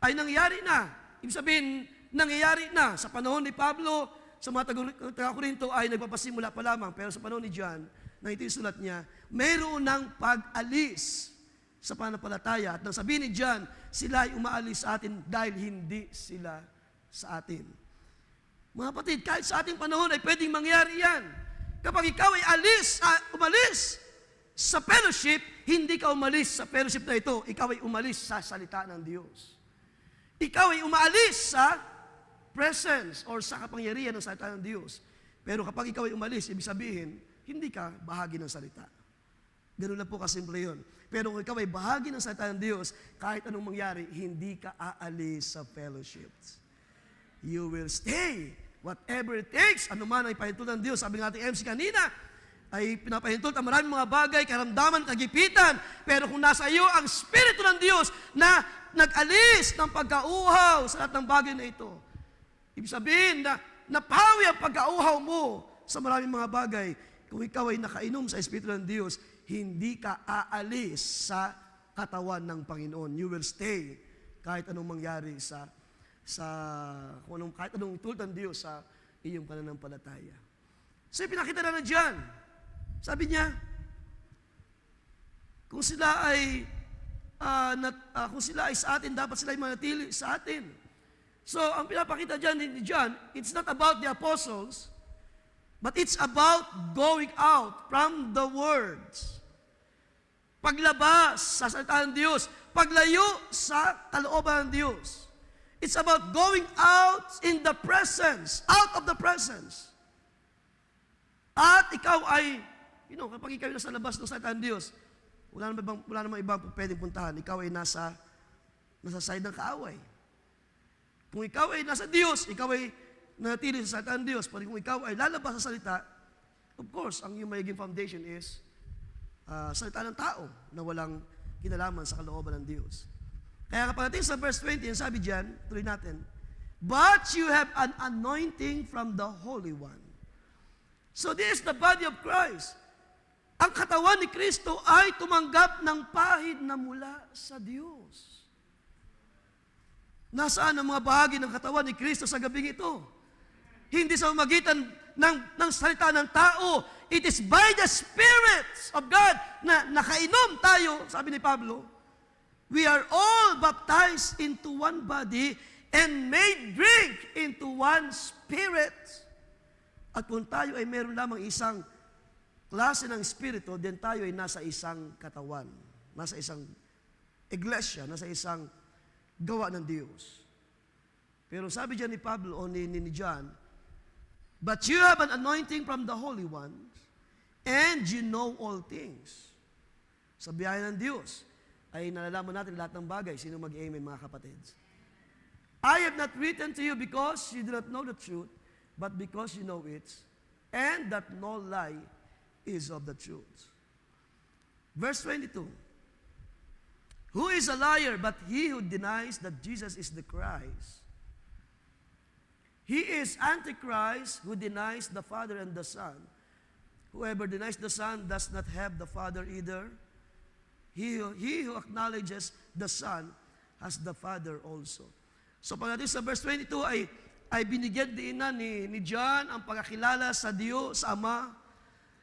Ay nangyari na. Ibig sabihin, nangyayari na. Sa panahon ni Pablo, sa mga taga-Korinto ay nagpapasimula pa lamang. Pero sa panahon ni John, na ito yung sulat niya, mayroon ng pag-alis sa pananampalataya. At nang sabihin ni John, sila ay umaalis sa atin dahil hindi sila sa atin. Mga kapatid, kahit sa ating panahon ay pwedeng mangyari yan. Kapag ikaw ay umalis sa fellowship, hindi ka umalis sa fellowship na ito. Ikaw ay umalis sa salita ng Diyos. Ikaw ay umaalis sa presence or sa kapangyarihan ng salita ng Diyos. Pero kapag ikaw ay umalis, ibig sabihin, hindi ka bahagi ng salita. Ganun lang po kasimple yun. Pero kung ikaw ay bahagi ng salita ng Diyos, kahit anong mangyari, hindi ka aalis sa fellowships. You will stay. Whatever it takes, ano man ay pahintulot ng Diyos. Sabi ng ating MC kanina, ay pinapahintulot ang maraming mga bagay, karamdaman, kagipitan. Pero kung nasa iyo ang Espiritu ng Diyos na nag-alis ng pagkauhaw sa lahat ng bagay na ito, ibig sabihin na napawi ang pagkauhaw mo sa maraming mga bagay. Kung ikaw ay nakainom sa Espiritu ng Diyos, hindi ka aalis sa katawan ng Panginoon. You will stay kahit anong mangyari kahit anong itulot ng Diyos sa iyong pananampalataya. So, pinakita na dyan. Sabi niya, kung sila ay sa atin, dapat sila ay manatili sa atin. So, ang pinapakita dyan ni John, it's not about the apostles, but it's about going out from the words. Paglabas sa salita ng Diyos, paglayo sa kalooban ng Diyos. It's about going out in the presence, out of the presence. At ikaw ay, kapag ikaw nasa labas ng salita ng Diyos, wala namang ibang pwedeng puntahan. Ikaw ay nasa side ng kaaway. Kung ikaw ay nasa Diyos, ikaw ay nanatili sa salita ng Diyos. Pero kung ikaw ay lalabas sa salita, of course, ang iyong magiging foundation is salita ng tao na walang kinalaman sa kalooban ng Diyos. Kaya kapag sa verse 20, ang sabi dyan, tuloy natin, but you have an anointing from the Holy One. So this is the body of Christ. Ang katawan ni Kristo ay tumanggap ng pahid na mula sa Diyos. Nasaan ang mga bahagi ng katawan ni Kristo sa gabing ito? Hindi sa pamamagitan ng salita ng tao. It is by the Spirit of God na nakainom tayo, sabi ni Pablo, we are all baptized into one body and made drink into one Spirit. At kung tayo ay meron lamang isang klase ng Espiritu, then tayo ay nasa isang katawan, nasa isang iglesia, nasa isang gawa ng Diyos. Pero sabi dyan ni Pablo o ni John, but you have an anointing from the Holy One, and you know all things. Sa biyaya ng Diyos, ay nalalaman natin lahat ng bagay. Sino mag-amen, mga kapatids? I have not written to you because you do not know the truth, but because you know it, and that no lie is of the truth. Verse 22. Who is a liar but he who denies that Jesus is the Christ? He is Antichrist who denies the Father and the Son. Whoever denies the Son does not have the Father either. He who acknowledges the Son has the Father also. So pag natin sa verse 22 ay binigyan din na ni John ang pagkakilala sa Diyos, sa Ama,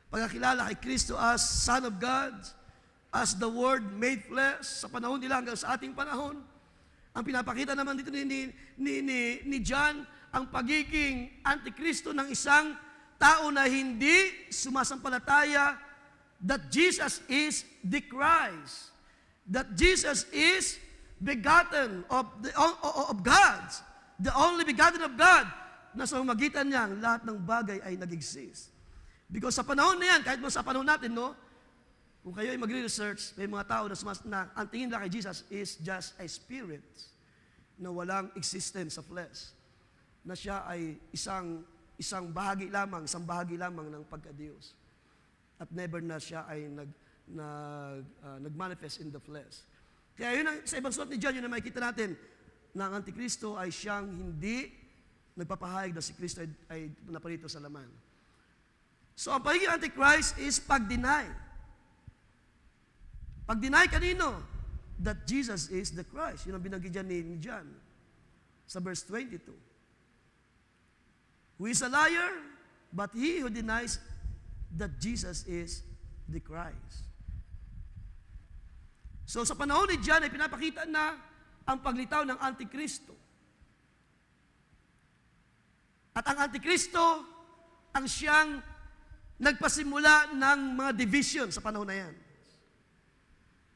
pagkakilala kay Kristo as Son of God, as the Word made flesh, sa panahon nila hanggang sa ating panahon. Ang pinapakita naman dito ni John, ang pagiging antikristo ng isang tao na hindi sumasampalataya that Jesus is the Christ, that Jesus is begotten of God, the only begotten of God, na sa magitan niya, lahat ng bagay ay nag-exist. Because sa panahon na yan, kahit mo sa panahon natin, kung kayo ay magre-research, may mga tao na ang tingin nila kay Jesus is just a spirit na walang existence sa flesh, na siya ay isang bahagi lamang ng pagka-Diyos. At never na siya ay nag-manifest in the flesh. Kaya yun sa ibang sulat ni John, yun na makikita natin na ang Antikristo ay siyang hindi nagpapahayag na si Kristo ay naparito sa laman. So ang pagiging Antichrist is pag-deny. Pag-deny kanino? That Jesus is the Christ. Yun ang binanggit dyan ni John sa verse 22. Who is a liar? But he who denies that Jesus is the Christ. So sa panahon ni John ay pinapakita na ang paglitaw ng Antikristo. At ang Antikristo ang siyang nagpasimula ng mga division sa panahon na yan.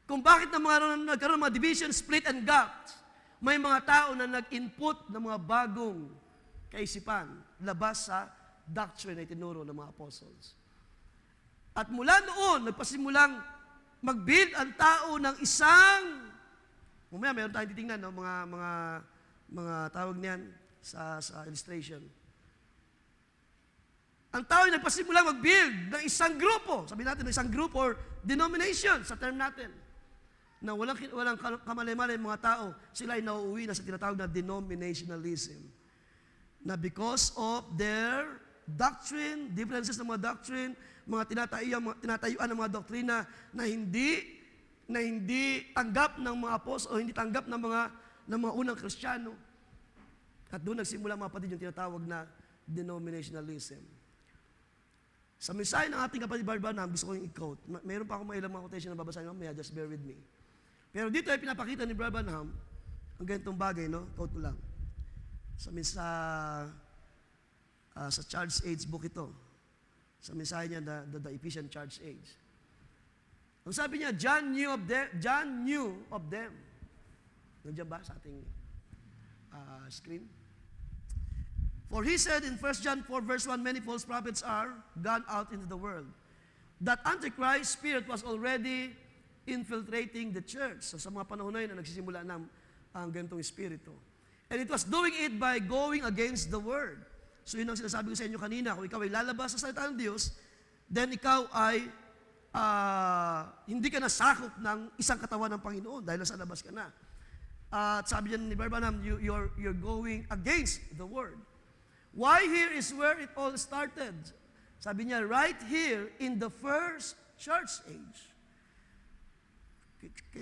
Kung bakit nagkaroon ng mga division, split and gap, may mga tao na nag-input ng mga bagong kaisipan labas sa doctrine na itinuro ng mga apostles. At mula noon, nagpasimulang mag-build ang tao ng isang, mamaya meron tayong titingnan, no? mga tawag niyan sa illustration. Ang tao ay nagpasimula mag-build ng isang grupo, sabi natin, ng isang group or denomination, sa term natin, na walang kamalay-malay mga tao, sila ay nauuwi na sa tinatawag na denominationalism. Na because of their doctrine, differences ng mga doctrine, mga tinatayuan ng mga doktrina na hindi tanggap ng mga apostol o hindi tanggap ng mga unang Kristiyano. At doon nagsimula mga kapatid yung tinatawag na denominationalism. Sa mensahe ng ating kapatid Branham, gusto ko yung i-quote. Mayroon pa akong ilang mga quotation na babasahin mamaya, just bear with me. Pero dito ay pinapakita ni Branham ang ganitong bagay, no? Quote ko lang. Sa Church Age book ito. Sa mensahe niya, the Ephesian Church Age. Ang sabi niya, John knew of them. Nandiyan ba sa ating screen? For he said in 1 John 4 verse 1, many false prophets are gone out into the world. That Antichrist spirit was already infiltrating the church. So sa mga panahon na yun, nagsisimula na ang ganitong espiritu. And it was doing it by going against the word. So yun ang sinasabi ko sa inyo kanina, kung ikaw ay lalabas sa salita ng Diyos, then ikaw ay hindi ka nasakop ng isang katawan ng Panginoon dahil nasa labas ka na. At sabi niya ni Branham, you're going against the word. Why here is where it all started. Sabi niya, right here in the first church age.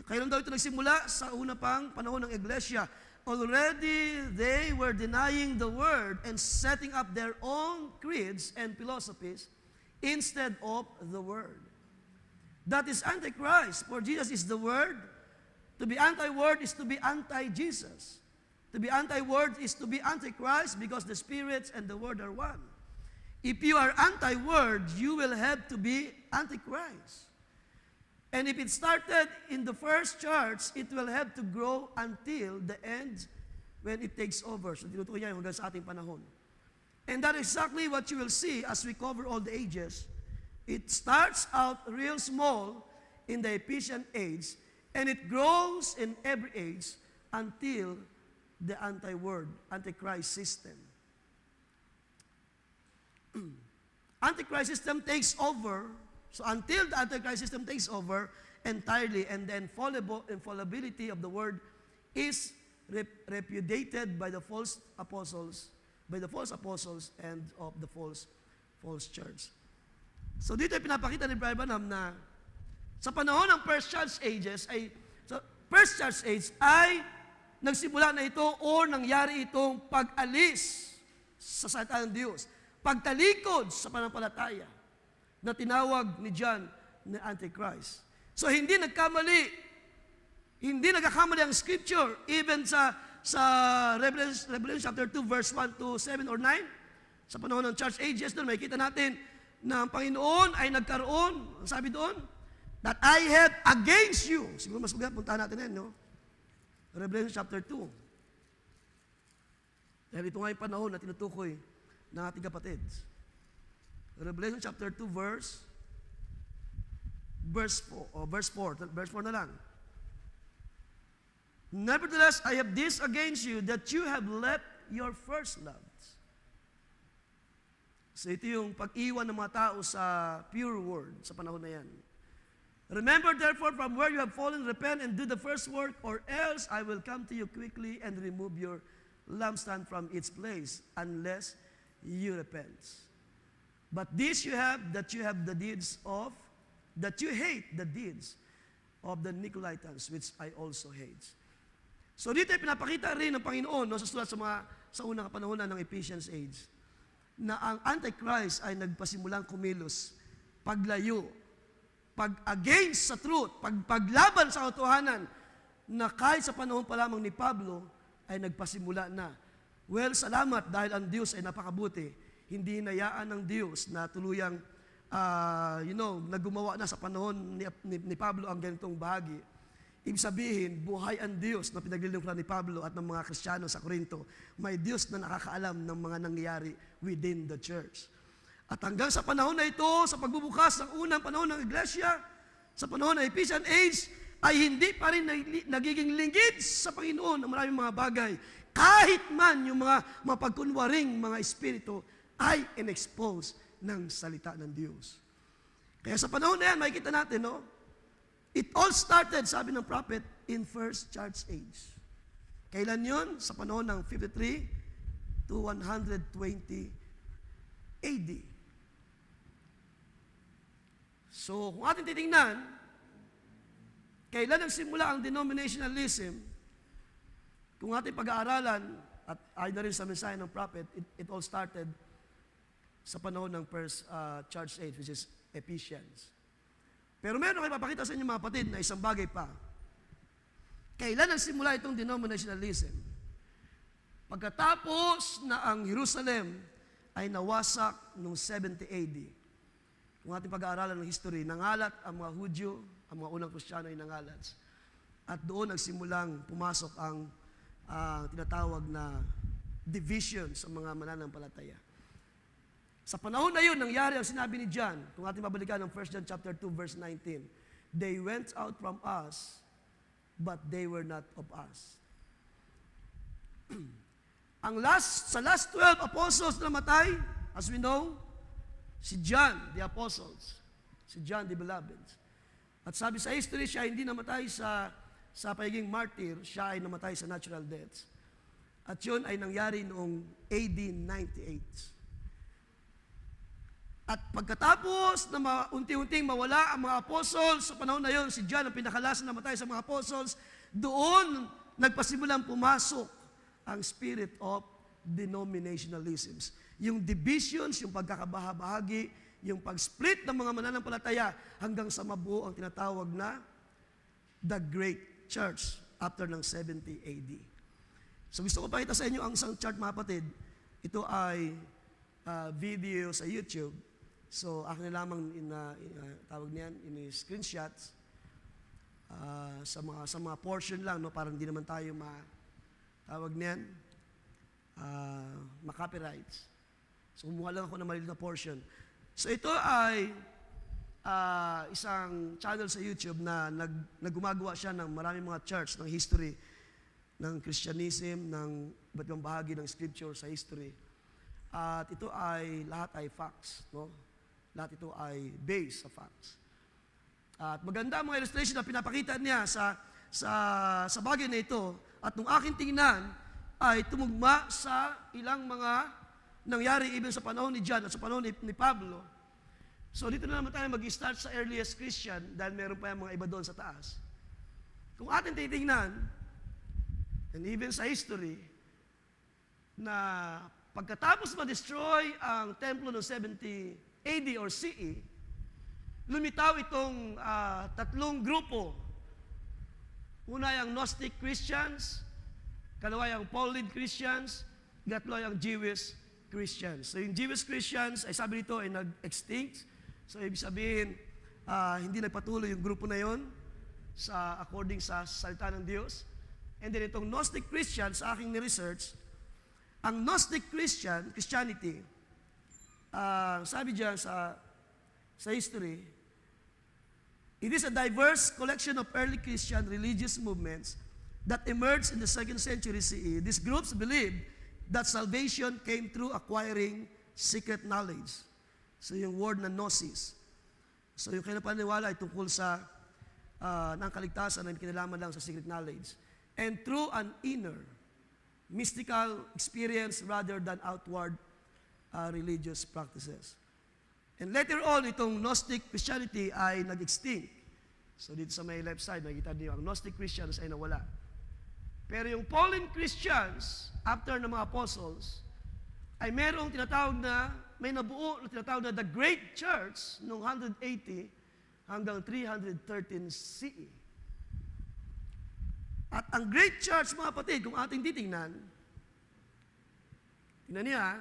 Kailan daw ito nagsimula? Sa una pang panahon ng Iglesia. Already they were denying the word and setting up their own creeds and philosophies instead of the word. That is Antichrist, for Jesus is the word. To be anti-word is to be anti-Jesus. To be anti-word is to be antichrist because the spirits and the word are one. If you are anti-word, you will have to be antichrist. And if it started in the first church, it will have to grow until the end when it takes over. So tinutukoy niya hanggang sa ating panahon. And that is exactly what you will see as we cover all the ages. It starts out real small in the Ephesian age, and it grows in every age until the anti-word, antichrist system. Antichrist system takes over. So until the antichrist system takes over entirely, and the infallibility of the word is repudiated by the false apostles, and of the false church. So dito ay pinapakita ni Branham na sa panahon ng first church age ay nagsimula na ito o nangyari itong pag-alis sa salita ng Diyos. Pagtalikod sa pananampalataya na tinawag ni John na Antichrist. So hindi nagkakamali ang scripture even sa Revelation chapter 2 verse 1 to 7 or 9. Sa panahon ng church ages doon, makikita natin na ang Panginoon ay nagkaroon, sabi doon, that I have against you. Siguro mas maganda, puntahan natin yan, no? Revelation chapter 2. Dahil ito nga yung panahon na tinutukoy ng ating kapatid. Revelation chapter 2 verse 4. Verse 4 na lang. Nevertheless, I have this against you, that you have left your first love. So ito yung pag-iwan ng mga tao sa pure word sa panahon na yan. Remember therefore from where you have fallen, repent and do the first work, or else I will come to you quickly and remove your lampstand from its place, unless you repent. But this you have, that you hate the deeds of the Nicolaitans, which I also hate. So dito ay pinapakita rin ng Panginoon, no, sa sulat sa unang panahon ng Ephesians age, na ang Antichrist ay nagpasimulang kumilos, paglayo, pag-against sa truth, paglaban sa katotohanan, na kahit sa panahon pa lamang ni Pablo, ay nagpasimula na. Well, salamat dahil ang Diyos ay napakabuti. Hindi hinayaan ng Diyos na tuluyang, nagumawa na sa panahon ni Pablo ang ganitong bahagi. Ibig sabihin, buhay ang Diyos na pinaglilingkuran ni Pablo at ng mga Kristiyano sa Corinto. May Diyos na nakakaalam ng mga nangyayari within the church. At hanggang sa panahon na ito, sa pagbubukas ng unang panahon ng Iglesia, sa panahon ng Ephesian age ay hindi pa rin nagiging lingid sa Panginoon ang maraming mga bagay. Kahit man yung mga mapagkunwaring mga espiritu ay in-expose ng salita ng Diyos. Kaya sa panahon na yan, makikita natin, no? It all started, sabi ng prophet, in first church age. Kailan yun? Sa panahon ng 53 to 120 AD. So, kung ating titingnan, kailan nagsimula ang denominationalism, kung ating pag-aaralan, at ayon na rin sa mensahe ng prophet, it all started sa panahon ng first church age, which is Ephesians. Pero meron kayo papakita sa inyo mga kapatid na isang bagay pa. Kailan nagsimula itong denominationalism? Pagkatapos na ang Jerusalem ay nawasak noong 70 AD. Kung ating pag-aaralan ng history, nangalat ang mga Hudyo, ang mga unang Kristiyano ay nangalat. At doon nagsimulang pumasok ang tinatawag na division sa mga mananampalataya. Sa panahon na yun, nangyari ang sinabi ni John, kung ating mabalikan ng 1 John chapter 2, verse 19, "They went out from us, but they were not of us." Sa last 12 apostles na namatay, as we know, si John, the apostles, si John the beloved. At sabi sa history, siya hindi namatay sa pagiging martyr, siya ay namatay sa natural deaths. At yun ay nangyari noong AD 98. At pagkatapos na unti-unting mawala ang mga apostles, sa panahon na yun, si John ang pinakalas na namatay sa mga apostles, doon nagpasimulang pumasok ang spirit of denominationalisms. Yung divisions, yung pagkakabahabahagi, yung pag-split ng mga mananampalataya hanggang sa mabuo ang tinatawag na The Great Church after ng 70 AD. So gusto ko pakita sa inyo ang isang chart, mga kapatid. Ito ay video sa YouTube. So akin na lamang tawag niyan, screenshots sa mga portion lang, no, para hindi naman tayo tawag niyan ma-copyrights. So kumuha lang ako ng maliit na portion. So ito ay isang channel sa YouTube na naggumagawa siya ng maraming mga church ng history ng Christianism, ng iba't ibang bahagi ng scripture sa history. At ito ay lahat ay facts, no? Lahat ito ay based sa facts. At maganda ang mga illustration na pinapakita niya sa bagay na ito. At nung aking tingnan ay tumugma sa ilang mga nangyari even sa panahon ni John at sa panahon ni Pablo. So dito na naman tayo mag-start sa earliest Christian dahil meron pa yung mga iba doon sa taas. Kung atin titingnan, and even sa history, na pagkatapos ma-destroy ang templo noong 70 AD or CE, lumitaw itong tatlong grupo. Una ay ang Gnostic Christians, kalawa ay ang Pauline Christians, gatlo ay ang Jewish Christians. So yung Jewish Christians, ay sabi nito, ay nag-extinct. So ibig sabihin, hindi nagpatuloy yung grupo na yon according sa salita ng Diyos. And then itong Gnostic Christians, sa aking ni-research, ang Gnostic Christianity, sabi diyan sa history, it is a diverse collection of early Christian religious movements that emerged in the 2nd century CE. These groups believed that salvation came through acquiring secret knowledge. So yung word na gnosis. So yung kinapaniwala ay tungkol sa ng kaligtasan na kinalaman lang sa secret knowledge. And through an inner, mystical experience rather than outward religious practices. And later on, itong Gnostic Christianity ay nag-extinct. So dito sa may left side, nakikita niyo, ang Gnostic Christians ay nawala. Pero yung Pauline Christians, after ng mga apostles, ay merong may nabuo na tinatawag na The Great Church noong 180 hanggang 313 CE. At ang Great Church, mga kapatid, kung ating titingnan, tingnan niya,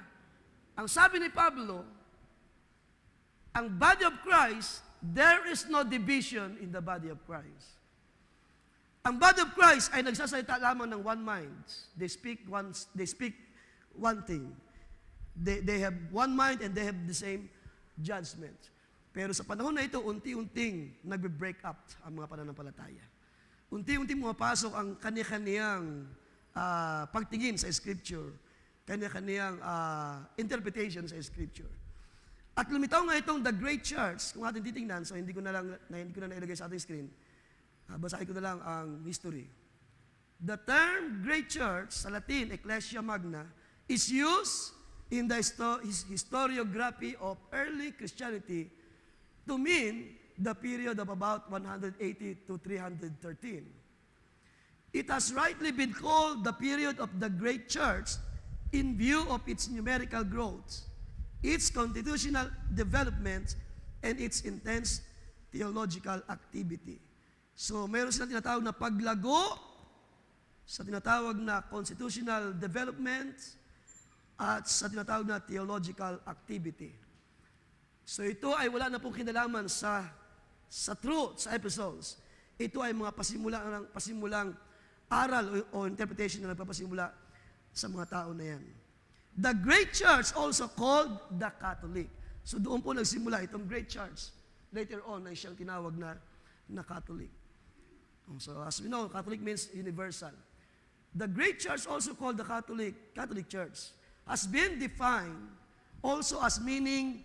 ang sabi ni Pablo, ang body of Christ, there is no division in the body of Christ. Ang body of Christ ay nagsasalita lamang ng one mind. They speak one thing. They have one mind and they have the same judgment. Pero sa panahon na ito, unti-unting nagbe-break up ang mga pananampalataya. Unti-unting pumapasok ang kanya-kanyang pagtingin sa Scripture, kanya-kanyang interpretation sa Scripture. At lumitaw nga itong The Great Church, kung ating titingnan, so hindi ko na nailagay sa ating screen, basahin ko na lang ang history. The term Great Church, sa Latin, Ecclesia Magna, is used in the historiography of early Christianity to mean the period of about 180 to 313. It has rightly been called the period of the Great Church in view of its numerical growth, its constitutional development, and its intense theological activity. So, mayroon silang tinatawag na paglago sa tinatawag na constitutional development at sa tinatawag na theological activity. So, ito ay wala na pong kinalaman sa truth, sa epistles. Ito ay mga pasimulang aral o interpretation na nagpapasimula sa mga tao na yan. The Great Church also called the Catholic. So doon po nagsimula itong Great Church. Later on ay siyang tinawag na Catholic. So as we know, Catholic means universal. The Great Church, also called the Catholic Church, has been defined also as meaning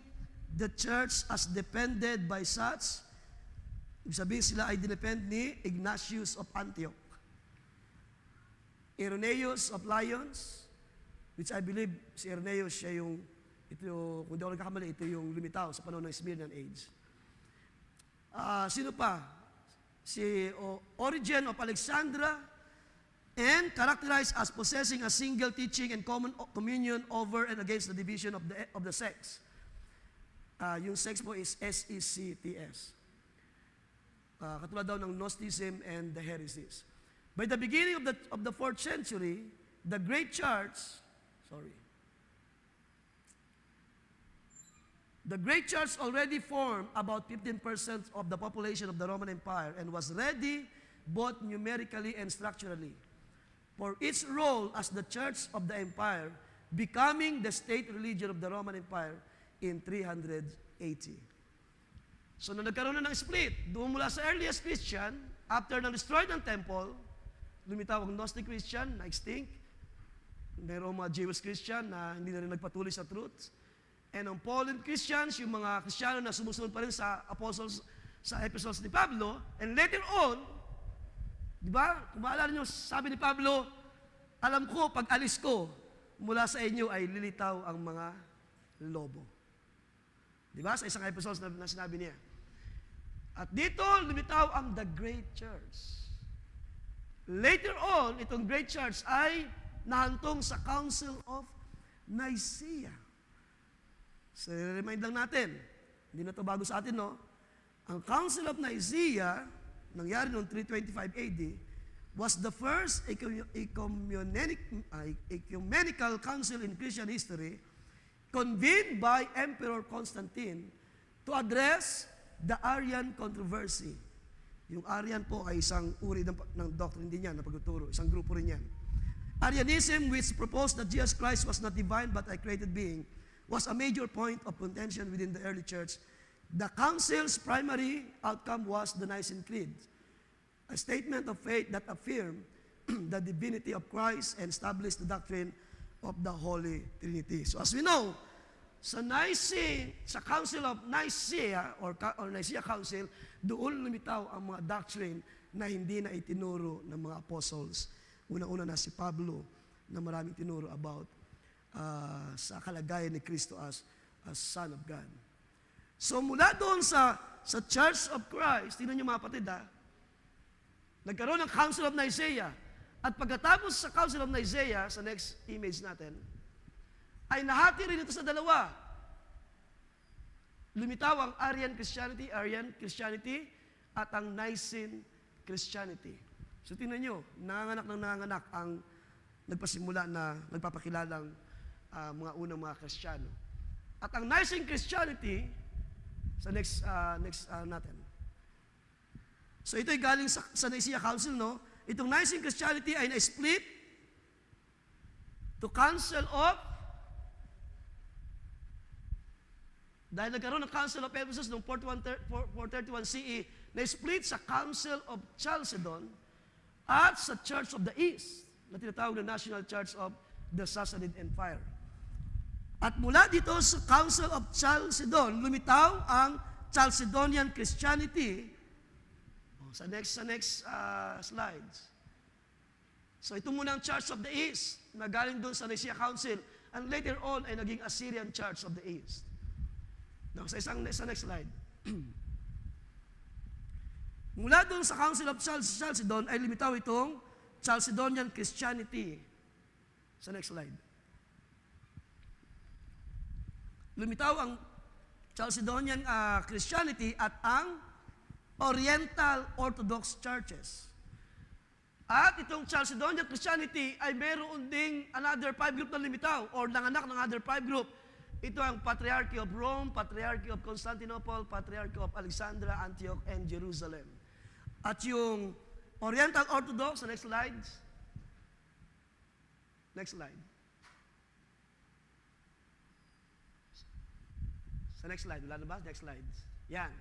the church as depended by such. Ibig sabihin sila ay dinepend ni Ignatius of Antioch, Irenaeus of Lyons, which I believe si Irenaeus siya kung di ako nagkakamali, ito yung lumitaw sa panahon ng Smyrna age. Sino pa? Si Origen of Alexandria, and characterized as possessing a single teaching and common communion over and against the division of the sects. Yung sects po is SECTS. Katulad daw ng Gnosticism and the heresies. By the beginning of the 4th century, the Great Church already formed about 15% of the population of the Roman Empire and was ready both numerically and structurally for its role as the church of the empire, becoming the state religion of the Roman Empire in 380. So, nung nagkaroon na ng split, doon mula sa earliest Christian, after na destroyed ng temple, lumitaw ang Gnostic Christian na extinct, mayroong mga Jewish Christian na hindi na rin nagpatuloy sa truth, and ang Pauline Christians, yung mga Kristiyano na sumusunod pa rin sa apostles, sa epistles ni Pablo, and later on, di ba, kung maalala nyo, sabi ni Pablo, alam ko, pag alis ko, mula sa inyo ay lilitaw ang mga lobo. Di ba? Sa isang episode na sinabi niya. At dito, lumitaw ang The Great Church. Later on, itong Great Church ay nahantong sa Council of Nicaea. So, remind lang natin, hindi na ito bago sa atin, no? Ang Council of Nicaea, nangyari noong 325 AD, was the first ecumenical council in Christian history convened by Emperor Constantine to address the Arian controversy. Yung Arian po ay isang uri ng doctrine din yan, na pagtuturo, isang grupo rin yan. Arianism, which proposed that Jesus Christ was not divine but a created being, was a major point of contention within the early church. The council's primary outcome was the Nicene Creed, a statement of faith that affirmed the divinity of Christ and established the doctrine of the Holy Trinity. So as we know, sa Council of Nicaea or Nicaea Council, doon lumitaw ang mga doctrine na hindi na itinuro ng mga apostles. Una-una na si Pablo na maraming tinuro about sa kalagayan ni Kristo as Son of God. So mula doon sa Church of Christ, tingnan niyo mga kapatid, nagkaroon ng Council of Nicaea. At pagkatapos sa Council of Nicaea, sa next image natin, ay nahati rin ito sa dalawa. Lumitaw ang Arian Christianity, at ang Nicene Christianity. So tingnan nyo, nanganganak ang nagpasimula na nagpapakilalang mga unang mga Kristiyano. At ang Nicene Christianity, sa next natin. So ito'y galing sa Nicaea Council, no? Itong Nicene Christianity ay na-split to Council of Dahil nagkaroon ng Council of Ephesus noong 431 CE, na-split sa Council of Chalcedon at sa Church of the East, na tinatawag na National Church of the Sassanid Empire. At mula dito sa Council of Chalcedon, lumitaw ang Chalcedonian Christianity. Sa next slides. So ito muna ang Church of the East, na galing doon sa Nicaea Council, and later on ay naging Assyrian Church of the East. Now, sa next slide. Mula doon sa Council of Chalcedon ay lumitaw itong Chalcedonian Christianity. Sa next slide. Lumitaw ang Chalcedonian Christianity at ang Oriental Orthodox Churches. At itong Chalcedonian Christianity ay meron ding another 5 group na lumitaw or nanganak ng other 5 group. Ito ang Patriarchy of Rome, Patriarchy of Constantinople, Patriarchy of Alexandria, Antioch, and Jerusalem. At yung Oriental Orthodox, sa next slide. Next slide. Sa next slide, wala na ba? Next slide. Yan.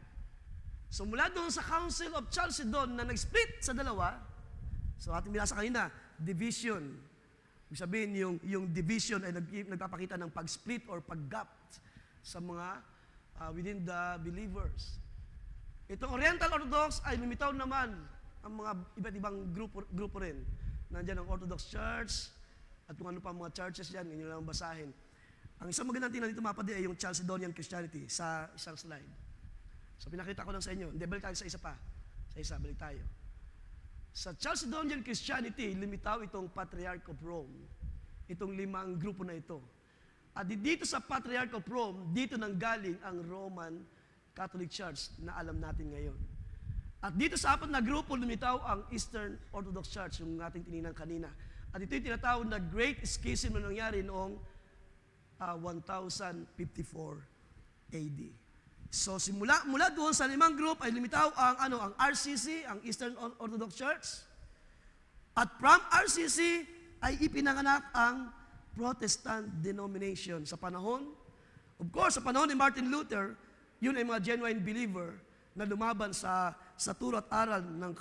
So mula doon sa Council of Chalcedon na nag-split sa dalawa, so ating binasa kanina, division. Ibig sabihin, yung division ay nagpapakita ng pag-split or pag-gap sa mga within the believers. Itong Oriental Orthodox ay lumitaw naman ang mga iba't ibang grupo rin. Nandiyan ang Orthodox Church at kung ano pa mga churches yan, inyo lang basahin. Ang isang magandang tingnan dito mapadi ay yung Chalcedonian Christianity sa isang slide. So pinakita ko lang sa inyo. Hindi, balik tayo sa isa pa. Sa isa, balik tayo. Sa Chalcedonian Christianity, lumitaw itong Patriarch of Rome. Itong 5 grupo na ito. At dito sa Patriarch of Rome, dito nanggaling ang Roman Catholic Church na alam natin ngayon. At dito sa 4 na grupo, lumitaw ang Eastern Orthodox Church, yung ating tininan kanina. At ito yung tinatawag na Great Schism na nangyari noong 1054 AD. So mula doon sa 5 group ay lumitaw ang RCC, ang Eastern Orthodox Church. At from RCC ay ipinanganak ang Protestant denomination sa panahon. Of course, sa panahon ni Martin Luther, yun ay mga genuine believer na lumaban sa turo at aral ng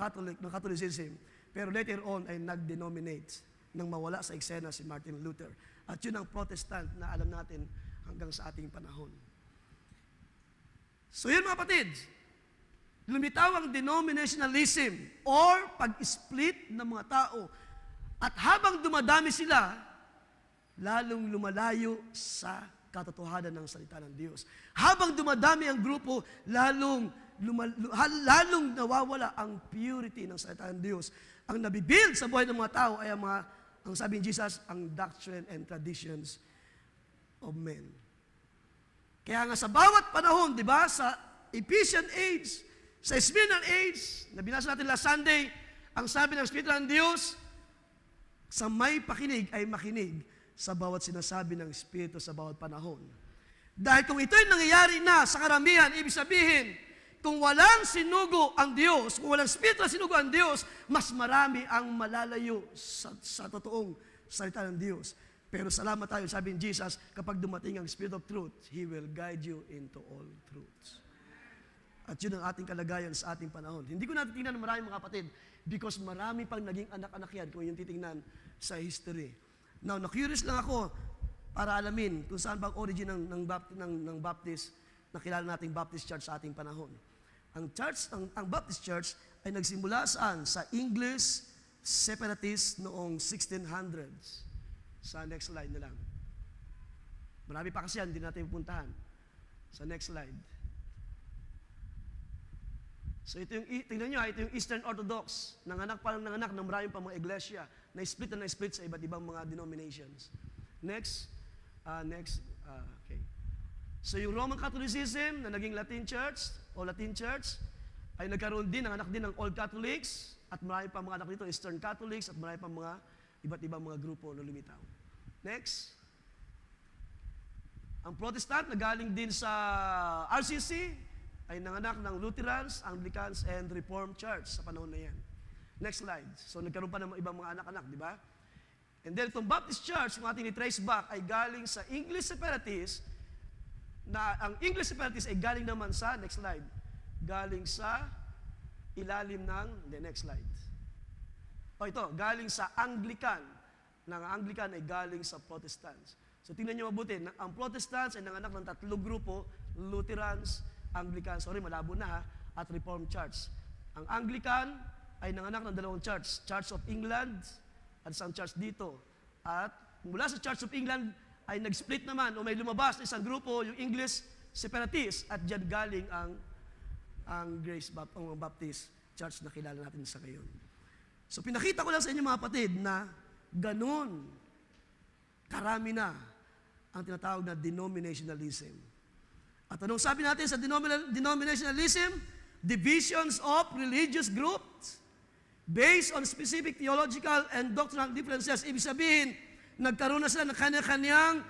Catholicism. Pero later on ay nag-denominate nang mawala sa eksena si Martin Luther. At yun ang Protestant na alam natin hanggang sa ating panahon. So yun mga kapatid, lumitaw ang denominationalism or pag-split ng mga tao. At habang dumadami sila, lalong lumalayo sa katotohanan ng salita ng Diyos. Habang dumadami ang grupo, lalong nawawala ang purity ng salita ng Diyos. Ang nabibuild sa buhay ng mga tao ay ang sabi ni Jesus, ang doctrine and traditions of men. Kaya nga sa bawat panahon, di ba, sa Ephesian age, sa Smyrna age, na binasa natin last Sunday, ang sabi ng Espiritu ng Diyos, sa may pakinig ay makinig sa bawat sinasabi ng Espiritu sa bawat panahon. Dahil kung ito'y nangyayari na sa karamihan, ibig sabihin, kung walang sinugo ang Diyos, kung walang Espiritu na sinugo ang Diyos, mas marami ang malalayo sa totoong salita ng Diyos. Pero salamat tayo, sabi ni Jesus, kapag dumating ang Spirit of Truth, He will guide you into all truths. At yun ang ating kalagayan sa ating panahon. Hindi ko natin tingnan ng maraming mga kapatid because marami pang naging anak-anak yan kung yung titingnan sa history. Now, na-curious lang ako para alamin kung saan ba ang origin ng Baptist, na kilala nating Baptist Church sa ating panahon. Ang Baptist Church ay nagsimula saan? Sa English separatists noong 1600s. Sa next slide na lang. Marami pa kasi yan, hindi natin pupuntahan. Sa next slide. So ito yung, tingnan nyo, ito yung Eastern Orthodox. Nanganak ng marami pa mga iglesia na split sa iba't ibang mga denominations. Next. Okay. So yung Roman Catholicism na naging Latin Church ay nagkaroon din, nanganak din ng Old Catholics at marami pa mga anak dito, Eastern Catholics at marami pa mga iba't ibang mga grupo na lumitaw. Next. Ang Protestant na galing din sa RCC ay nanganak ng Lutherans, Anglicans, and Reformed Church sa panahon na yan. Next slide. So nagkaroon pa ng ibang mga anak-anak, di ba? And then itong Baptist Church, kung ating i-trace back, ay galing sa English separatists na ang English separatists ay galing naman sa, next slide, galing sa ilalim ng, next slide. Ito, galing sa Anglican. Ang Anglican ay galing sa Protestants. So tingnan niyo mabuti, ang Protestants ay nanganak ng tatlong grupo, Lutherans, Anglicans, malabo na ha, at Reformed Church. Ang Anglican ay nanganak ng dalawang church, Church of England at isang church dito. At mula sa Church of England ay nag-split naman o may lumabas na isang grupo, yung English Separatists, at dyan galing ang Grace Baptist Church na kilala natin sa ngayon. So pinakita ko lang sa inyo mga kapatid na ganun karami na ang tinatawag na denominationalism. At anong sabi natin sa denominationalism? Divisions of religious groups based on specific theological and doctrinal differences. Ibig sabihin, nagkaroon na sila ng kanya-kanyang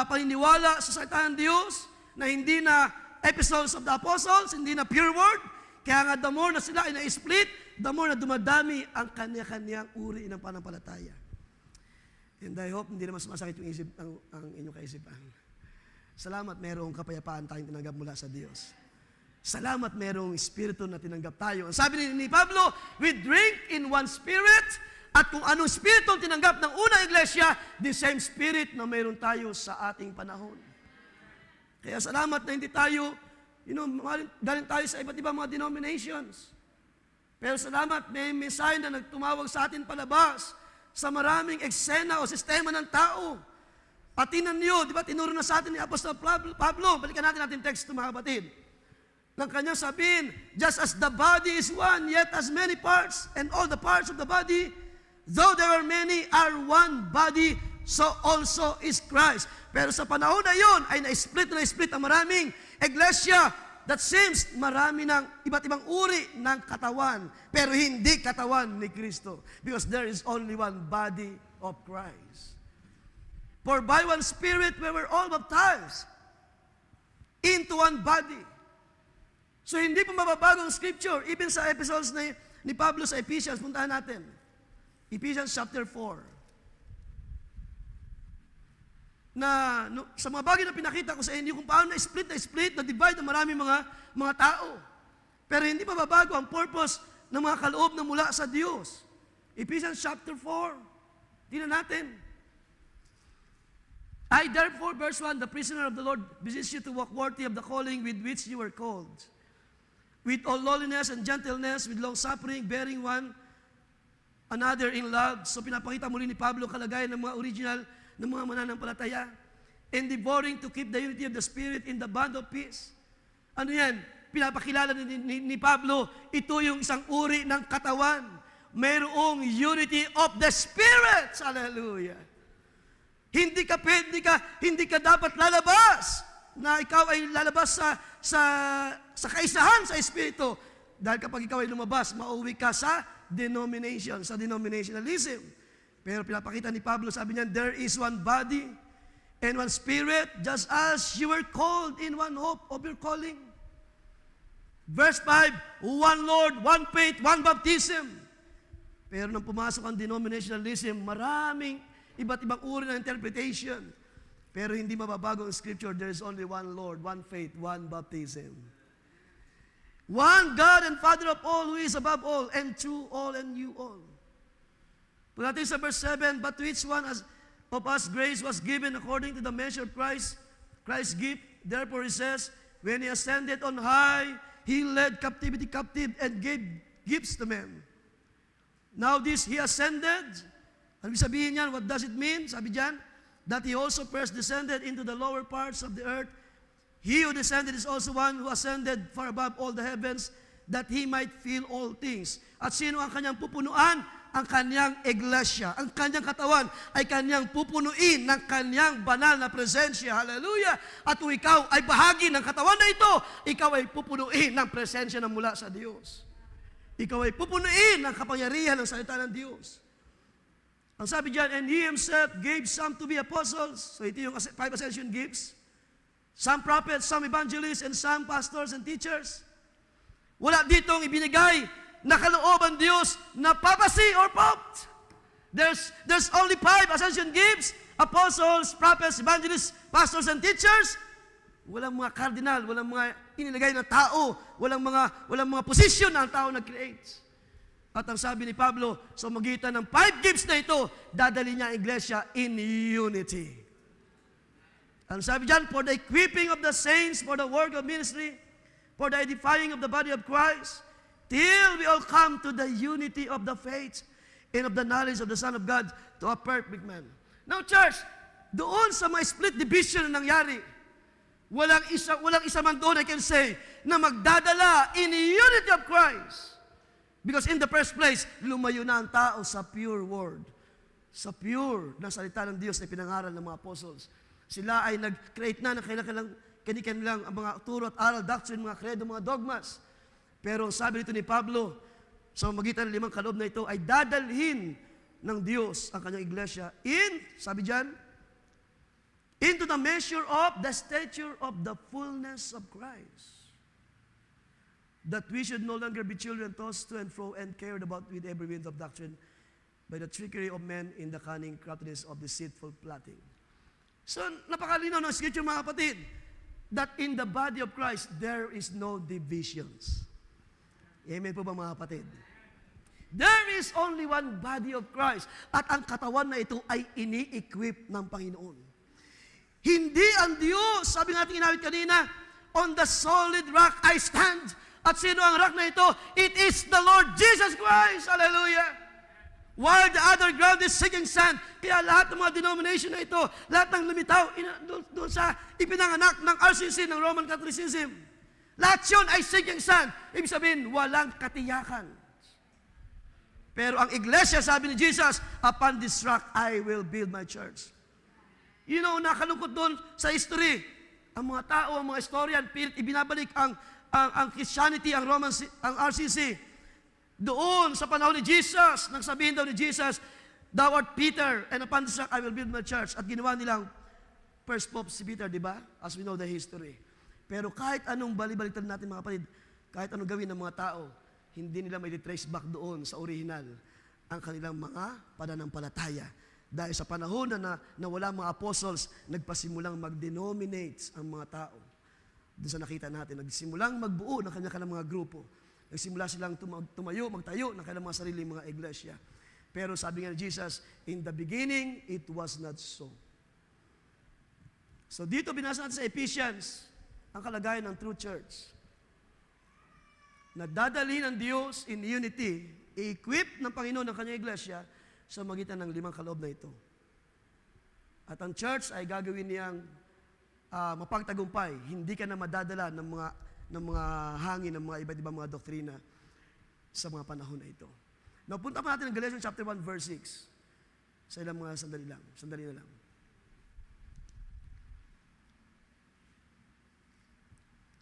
paniniwala sa salita ng Diyos na hindi na epistles of the apostles, hindi na pure word. Kaya nga the more na sila ay na-split, the more na dumadami ang kanya-kanyang uri ng panampalataya. And I hope hindi naman sumasakit yung ang inyong kaisipan. Salamat merong kapayapaan tayong tinanggap mula sa Diyos. Salamat merong Espiritu na tinanggap tayo. Ang sabi ni Pablo, we drink in one Spirit, at kung anong Espiritu ang tinanggap ng unang iglesia, the same Spirit na meron tayo sa ating panahon. Kaya salamat na hindi tayo, galing tayo sa iba't ibang mga denominations. Pero salamat, may mensahe na nagtumawag sa atin palabas sa maraming eksena o sistema ng tao. At tingnan niyo, di ba, tinuro na sa atin ni Apostol Pablo, balikan natin ating text mga kapatid. Nang kanyang sabihin, just as the body is one, yet as many parts, and all the parts of the body, though there are many, are one body, so also is Christ. Pero sa panahon na yon, ay na-split ang maraming iglesia. That seems marami ng iba't ibang uri ng katawan, pero hindi katawan ni Kristo. Because there is only one body of Christ. For by one Spirit we were all baptized into one body. So hindi pa mababago ang scripture. Even sa episodes ni Pablo sa Ephesians, puntahan natin. Ephesians chapter 4. Sa mga bagay na pinakita ko sa inyo, kung paano na-split, na-divide ang maraming mga tao. Pero hindi mababago ang purpose ng mga kaloob na mula sa Diyos. Ephesians chapter 4. Tingnan natin. I therefore, verse 1, the prisoner of the Lord, beseech you to walk worthy of the calling with which you were called, with all lowliness and gentleness, with long-suffering, bearing one another in love. So pinapakita muli ni Pablo kalagayan ng mga original ng mga mananampalataya, endeavoring to keep the unity of the Spirit in the bond of peace. Ano yan? Pinapakilala ni Pablo, ito yung isang uri ng katawan. Mayroong unity of the Spirit. Hallelujah. Hindi ka dapat lalabas na ikaw ay lalabas sa kaisahan sa Espiritu. Dahil kapag ikaw ay lumabas, mauwi ka sa denomination, sa denominationalism. Pero pinapakita ni Pablo, sabi niya, there is one body and one Spirit, just as you were called in one hope of your calling. Verse 5, one Lord, one faith, one baptism. Pero nang pumasok ang denominationalism, maraming iba't ibang uri ng interpretation. Pero hindi mababago ang scripture, there is only one Lord, one faith, one baptism. One God and Father of all, who is above all, and through all, and you all. Pag natin sa verse 7, but to each one of us grace was given according to the measure of Christ's gift. Therefore he says, when he ascended on high, he led captivity captive and gave gifts to men. Now this he ascended. Ano sabihin niyan? What does it mean? Sabi diyan, that he also first descended into the lower parts of the earth. He who descended is also one who ascended far above all the heavens, that he might fill all things. At sino ang kanyang pupunuan? Ang kanyang iglesia. Ang kanyang katawan ay kanyang pupunuin ng kanyang banal na presensya. Hallelujah! At kung ikaw ay bahagi ng katawan na ito, ikaw ay pupunuin ng presensya na mula sa Diyos. Ikaw ay pupunuin ng kapangyarihan ng salita ng Diyos. Ang sabi diyan, and he himself gave some to be apostles. So ito yung 5 ascension gifts. Some prophets, some evangelists, and some pastors and teachers. Wala ditong ibinigay na kalooban Diyos na papacy or pope. There's only 5 ascension gifts: apostles, prophets, evangelists, pastors, and teachers. Walang mga cardinal, walang mga inilagay na tao, walang mga posisyon na ang tao nag-create. At ang sabi ni Pablo, sa magitan ng 5 gifts na ito, dadali niya ang iglesia in unity. Ang sabi diyan, for the equipping of the saints, for the work of ministry, for the edifying of the body of Christ, till we all come to the unity of the faith and of the knowledge of the Son of God, to a perfect man. Now, church, doon sa mga split division na nangyari, walang isa man doon I can say na magdadala in the unity of Christ. Because in the first place, lumayo na ang tao sa pure word. Sa pure na salita ng Diyos na pinangaral ng mga apostles. Sila ay nag-create na ng kanilang ang mga turo at aral, doctrine, mga credo, mga dogmas. Pero sabi nito ni Pablo, sa magitan ng 5 kaloob na ito, ay dadalhin ng Diyos ang kanyang iglesia sabi diyan, into the measure of the stature of the fullness of Christ. That we should no longer be children tossed to and fro and carried about with every wind of doctrine by the trickery of men in the cunning craftiness of deceitful plotting. So, napakalinaw ng scripture mga kapatid, that in the body of Christ, there is no divisions. Amen po ba mga kapatid? There is only one body of Christ. At ang katawan na ito ay ini-equip ng Panginoon. Hindi ang Diyos, sabi nga natin inawit kanina, on the solid rock I stand. At sino ang rock na ito? It is the Lord Jesus Christ. Hallelujah! While the other ground is sinking sand. Kaya lahat ng mga denomination na ito, lahat ng lumitaw, doon sa ipinanganak ng RCC, ng Roman Catholicism. Lahat yun ay sinking sand. Ibig sabihin, walang katiyakan. Pero ang iglesia, sabi ni Jesus, upon this rock, I will build my church. You know, nakalungkot doon sa history. Ang mga tao, ang mga historian, ibinabalik ang Christianity, ang RCC. Doon sa panahon ni Jesus, nang sabihin daw ni Jesus, thou art Peter, and upon this rock I will build my church. At ginawa nilang first pope si Peter, di ba? As we know the history. Pero kahit anong balibalitan natin mga kapatid, kahit anong gawin ng mga tao, hindi nila may trace back doon sa original ang kanilang mga pananampalataya. Dahil sa panahon na wala mga apostles, nagpasimulang mag-denominate ang mga tao. Doon sa nakita natin, nagsimulang magbuo ng kanya-kanyang mga grupo. Nagsimula silang magtayo ng kanilang mga sariling mga iglesia. Pero sabi nga ni Jesus, in the beginning, it was not so. So dito binasa natin sa Ephesians, ang kalagayan ng true church. Nadadali ng Diyos in unity, i-equip ng Panginoon ng kanyang iglesia sa magitan ng 5 kaloob na ito. At ang church ay gagawin niyang mapagtagumpay. Hindi ka na madadala ng mga hangin, ng mga iba't ibang mga doktrina sa mga panahon na ito. Now, punta pa natin ng Galatians chapter 1, verse 6. Sa ilang mga sandali na lang.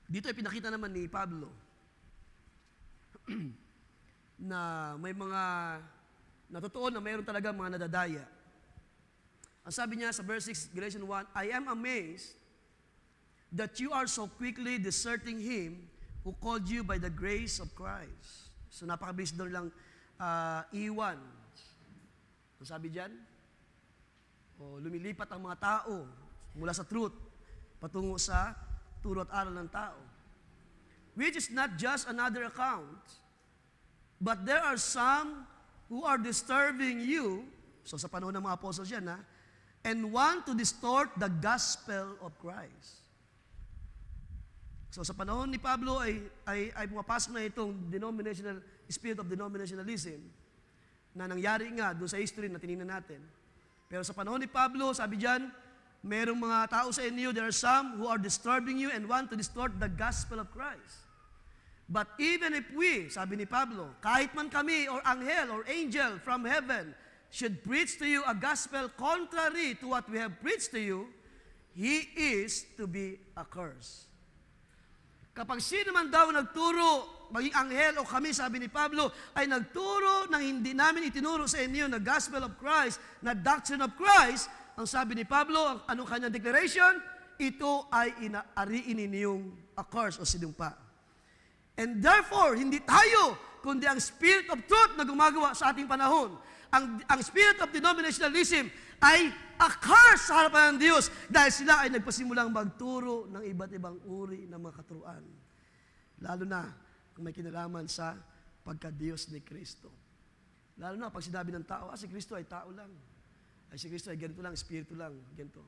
Dito ay pinakita naman ni Pablo na may mga natotoo na mayroon talaga mga nadadaya. Ang sabi niya sa verse 6, Galatians 1, I am amazed that you are so quickly deserting Him who called you by the grace of Christ. So napakabilis doon lang iwan. Ang sabi dyan, lumilipat ang mga tao mula sa truth patungo sa turo at aral ng tao. Which is not just another account, but there are some who are disturbing you, so sa panahon ng mga apostles yan, and want to distort the gospel of Christ. So sa panahon ni Pablo ay pumapasok na itong spirit of denominationalism na nangyari nga doon sa history na tinignan natin. Pero sa panahon ni Pablo, sabi diyan, merong mga tao sa inyo, there are some who are disturbing you and want to distort the gospel of Christ. But even if we, sabi ni Pablo, kahit man kami or anghel or angel from heaven should preach to you a gospel contrary to what we have preached to you, he is to be accursed. Kapag sino man daw nagturo, maging anghel o kami, sabi ni Pablo, ay nagturo ng hindi namin itinuro sa inyo na gospel of Christ, na doctrine of Christ, ang sabi ni Pablo, anong kanyang declaration? Ito ay inaariin ninyong accursed o sinumpa. And therefore, hindi tayo, kundi ang Spirit of Truth na gumagawa sa ating panahon. ang spirit of denominationalism ay a curse sa harapan ng Diyos dahil sila ay nagpasimulang magturo ng iba't ibang uri ng mga katuruan. Lalo na kung may kinalaman sa pagka-Diyos ni Kristo. Lalo na pag sinabi ng tao, si Kristo ay tao lang. Ay si Kristo ay ganito lang, espiritu lang, ganito.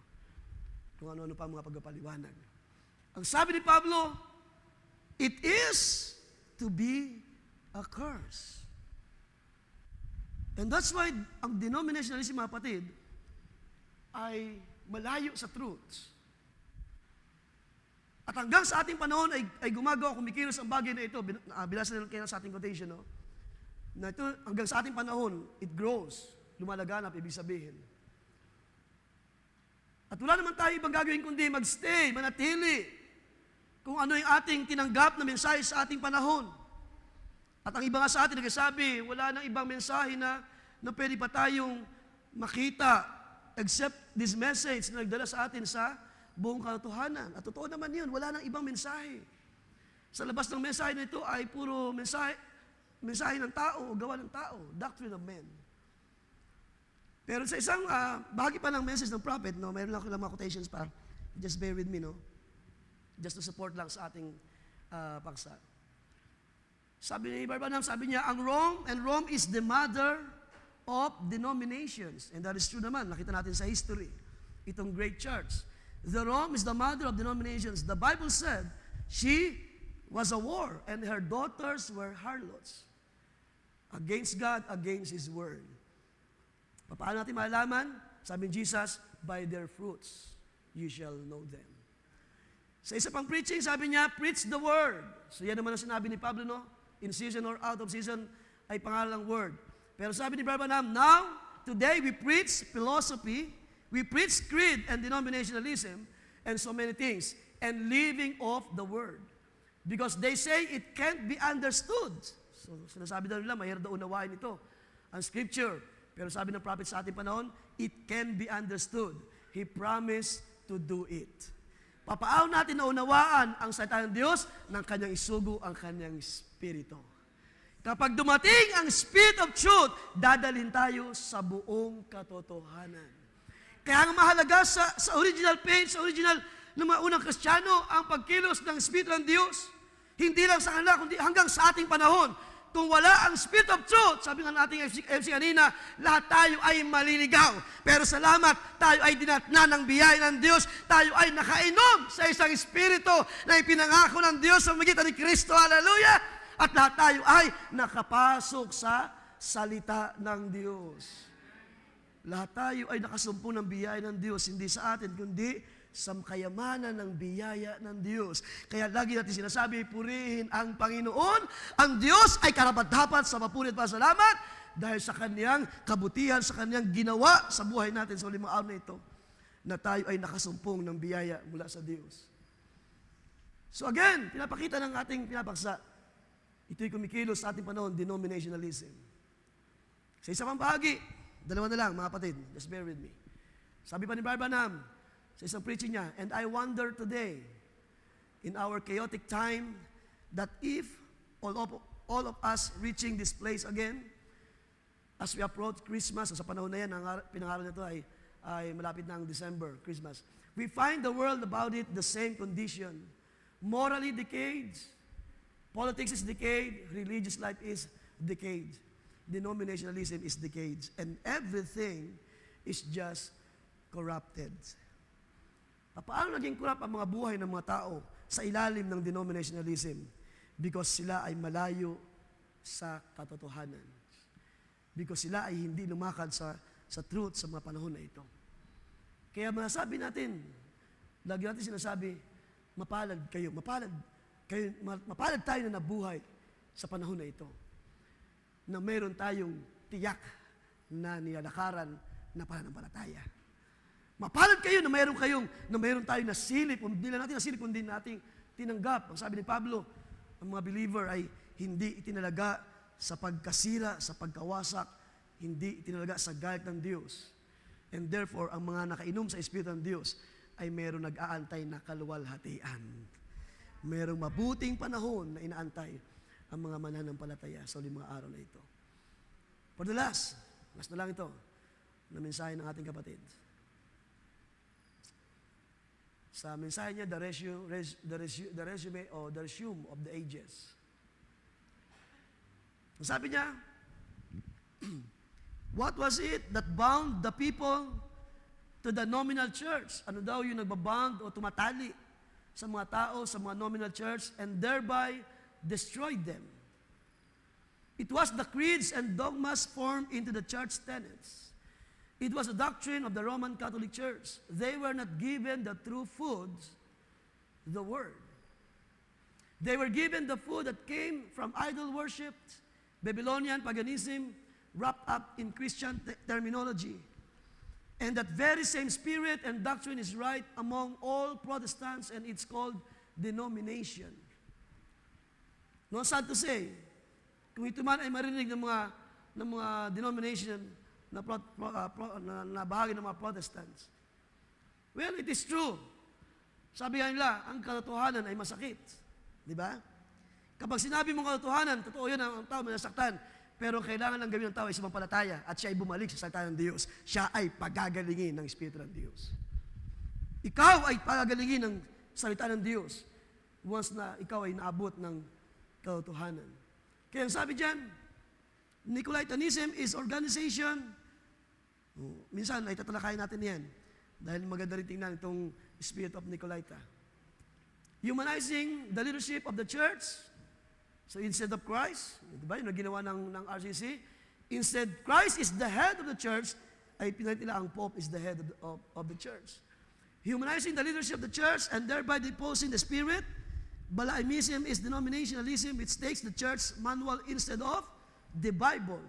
Kung ano-ano pa mga pagpapaliwanag. Ang sabi ni Pablo, it is to be a curse. And that's why ang denominationalism, mga kapatid, ay malayo sa truths. At hanggang sa ating panahon ay gumagawa, kumikilos ang bagay na ito. Bilasan na kayo sa ating quotation, no? Na ito, hanggang sa ating panahon, it grows. Lumalaganap, ibig sabihin. At wala naman tayo ibang gagawin kundi magstay, manatili, kung ano yung ating tinanggap na mensahe sa ating panahon. At ang iba nga sa atin nagsasabi, wala nang ibang mensahe na pwede pa tayong makita except this message na nagdala sa atin sa buong katotohanan. At totoo naman yun, wala nang ibang mensahe. Sa labas ng mensahe na ito ay puro mensahe ng tao o gawa ng tao, doctrine of men. Pero sa isang bahagi pa ng message ng prophet, no, mayroon lang ako mga quotations pa. Just bear with me, no? Just to support lang sa ating paksa. Sabi ni Barbanam, sabi niya, ang Rome is the mother of denominations. And that is true naman. Nakita natin sa history. Itong great church. The Rome is the mother of denominations. The Bible said, she was a war and her daughters were harlots. Against God, against His word. Paano natin malalaman? Sabi ni Jesus, by their fruits you shall know them. Sa isa pang preaching, sabi niya, preach the word. So yan naman ang sinabi ni Pablo, no? In season or out of season, ay pangalan ng word. Pero sabi ni Branham, now, today we preach philosophy, we preach creed and denominationalism, and so many things, and leaving off the word. Because they say it can't be understood. So sinasabi daw nila, mahirap daw unawain ito, ang scripture. Pero sabi ng prophet sa ating panahon, it can be understood. He promised to do it. Papaano natin na unawaan ang salita ng Diyos ng kanyang isugo ang kanyang Espiritu. Kapag dumating ang Spirit of Truth, dadalhin tayo sa buong katotohanan. Kaya ang mahalaga sa original page, sa original ng mga unang Kristiyano, ang pagkilos ng Espiritu ng Diyos, hindi lang sa kanila, kundi hanggang sa ating panahon. Kung wala ang Spirit of Truth, sabi nga nating MC kanina, lahat tayo ay maliligaw. Pero salamat, tayo ay dinatna ng biyaya ng Diyos. Tayo ay nakainom sa isang Espiritu na ipinangako ng Diyos sa magitan ni Kristo. Hallelujah! At lahat tayo ay nakapasok sa salita ng Diyos. Lahat tayo ay nakasumpo ng biyaya ng Diyos, hindi sa atin, kundi sa kayamanan ng biyaya ng Diyos. Kaya lagi natin sinasabi, purihin ang Panginoon. Ang Diyos ay karapat-dapat sa papuri at pasalamat dahil sa Kanyang kabutihan, sa Kanyang ginawa sa buhay natin sa limang araw na ito, na tayo ay nakasumpong ng biyaya mula sa Diyos. So again, pinapakita ng ating pinapaksa, ito'y kumikilos sa ating panahon, denominationalism. Sa isa pang bahagi, dalawa na lang, mga kapatid, just bear with me. Sabi pa ni Branham, sa isang preaching niya, and I wonder today, in our chaotic time, that if all of us reaching this place again, as we approach Christmas, sa panahon na yan, ang pinangaral nito ay malapit na ang December, Christmas, we find the world about it the same condition. Morally decayed, politics is decayed, religious life is decayed, denominationalism is decayed, and everything is just corrupted. Paano naging corrupt ang mga buhay ng mga tao sa ilalim ng denominationalism? Because sila ay malayo sa katotohanan. Because sila ay hindi lumakad sa truth sa mga panahon na ito. Kaya masasabi natin, lagi natin sinasabi, mapalad tayo na nabuhay sa panahon na ito. Na mayroon tayong tiyak na nilalakaran na pananampalataya. Mapalad kayo na mayroon tayong nasilip, hindi lang natin nasilip, hindi natin tinanggap. Ang sabi ni Pablo, ang mga believer ay hindi itinalaga sa pagkasira, sa pagkawasak, hindi itinalaga sa galit ng Diyos. And therefore, ang mga nakainom sa Espiritu ng Diyos ay mayroong nag-aantay na kaluwalhatian. Mayroong mabuting panahon na inaantay ang mga mananampalataya sa limang araw na ito. For the last, last na lang ito, na mensahe ng ating kapatid. Sa mensahe niya, the resume of the ages. Sabi niya, what was it that bound the people to the nominal church? Ano daw yung nagbabound o tumatali sa mga tao, sa mga nominal church, and thereby destroyed them? It was the creeds and dogmas formed into the church tenets. It was a doctrine of the Roman Catholic Church. They were not given the true food, the Word. They were given the food that came from idol worship, Babylonian paganism, wrapped up in Christian terminology. And that very same spirit and doctrine is right among all Protestants, and it's called denomination. No, sad to say, kung ito man ay marinig ng mga denomination na bahagi ng mga Protestants, well, it is true. Sabi nga nila, ang katotohanan ay masakit. Di ba? Kapag sinabi mong katotohanan, totoo yun ang tao masasaktan. Pero kailangan lang gawin ng tao ay sumampalataya at siya ay bumalik sa salita ng Diyos. Siya ay pagagalingin ng Espiritu ng Diyos. Ikaw ay pagagalingin ng salita ng Diyos once na ikaw ay naabot ng katotohanan. Kaya ang sabi dyan, Nicolaitanism is organization. Minsan ay tatalakayin natin yan dahil maganda rin tingnan itong spirit of Nicolaita. Humanizing the leadership of the church. So instead of Christ, diba, yung ginawa ng RCC, instead Christ is the head of the church, ay pinalit nila ang Pope is the head of the church. Humanizing the leadership of the church and thereby deposing the spirit. Balaimism is denominationalism which takes the church manual instead of the Bible.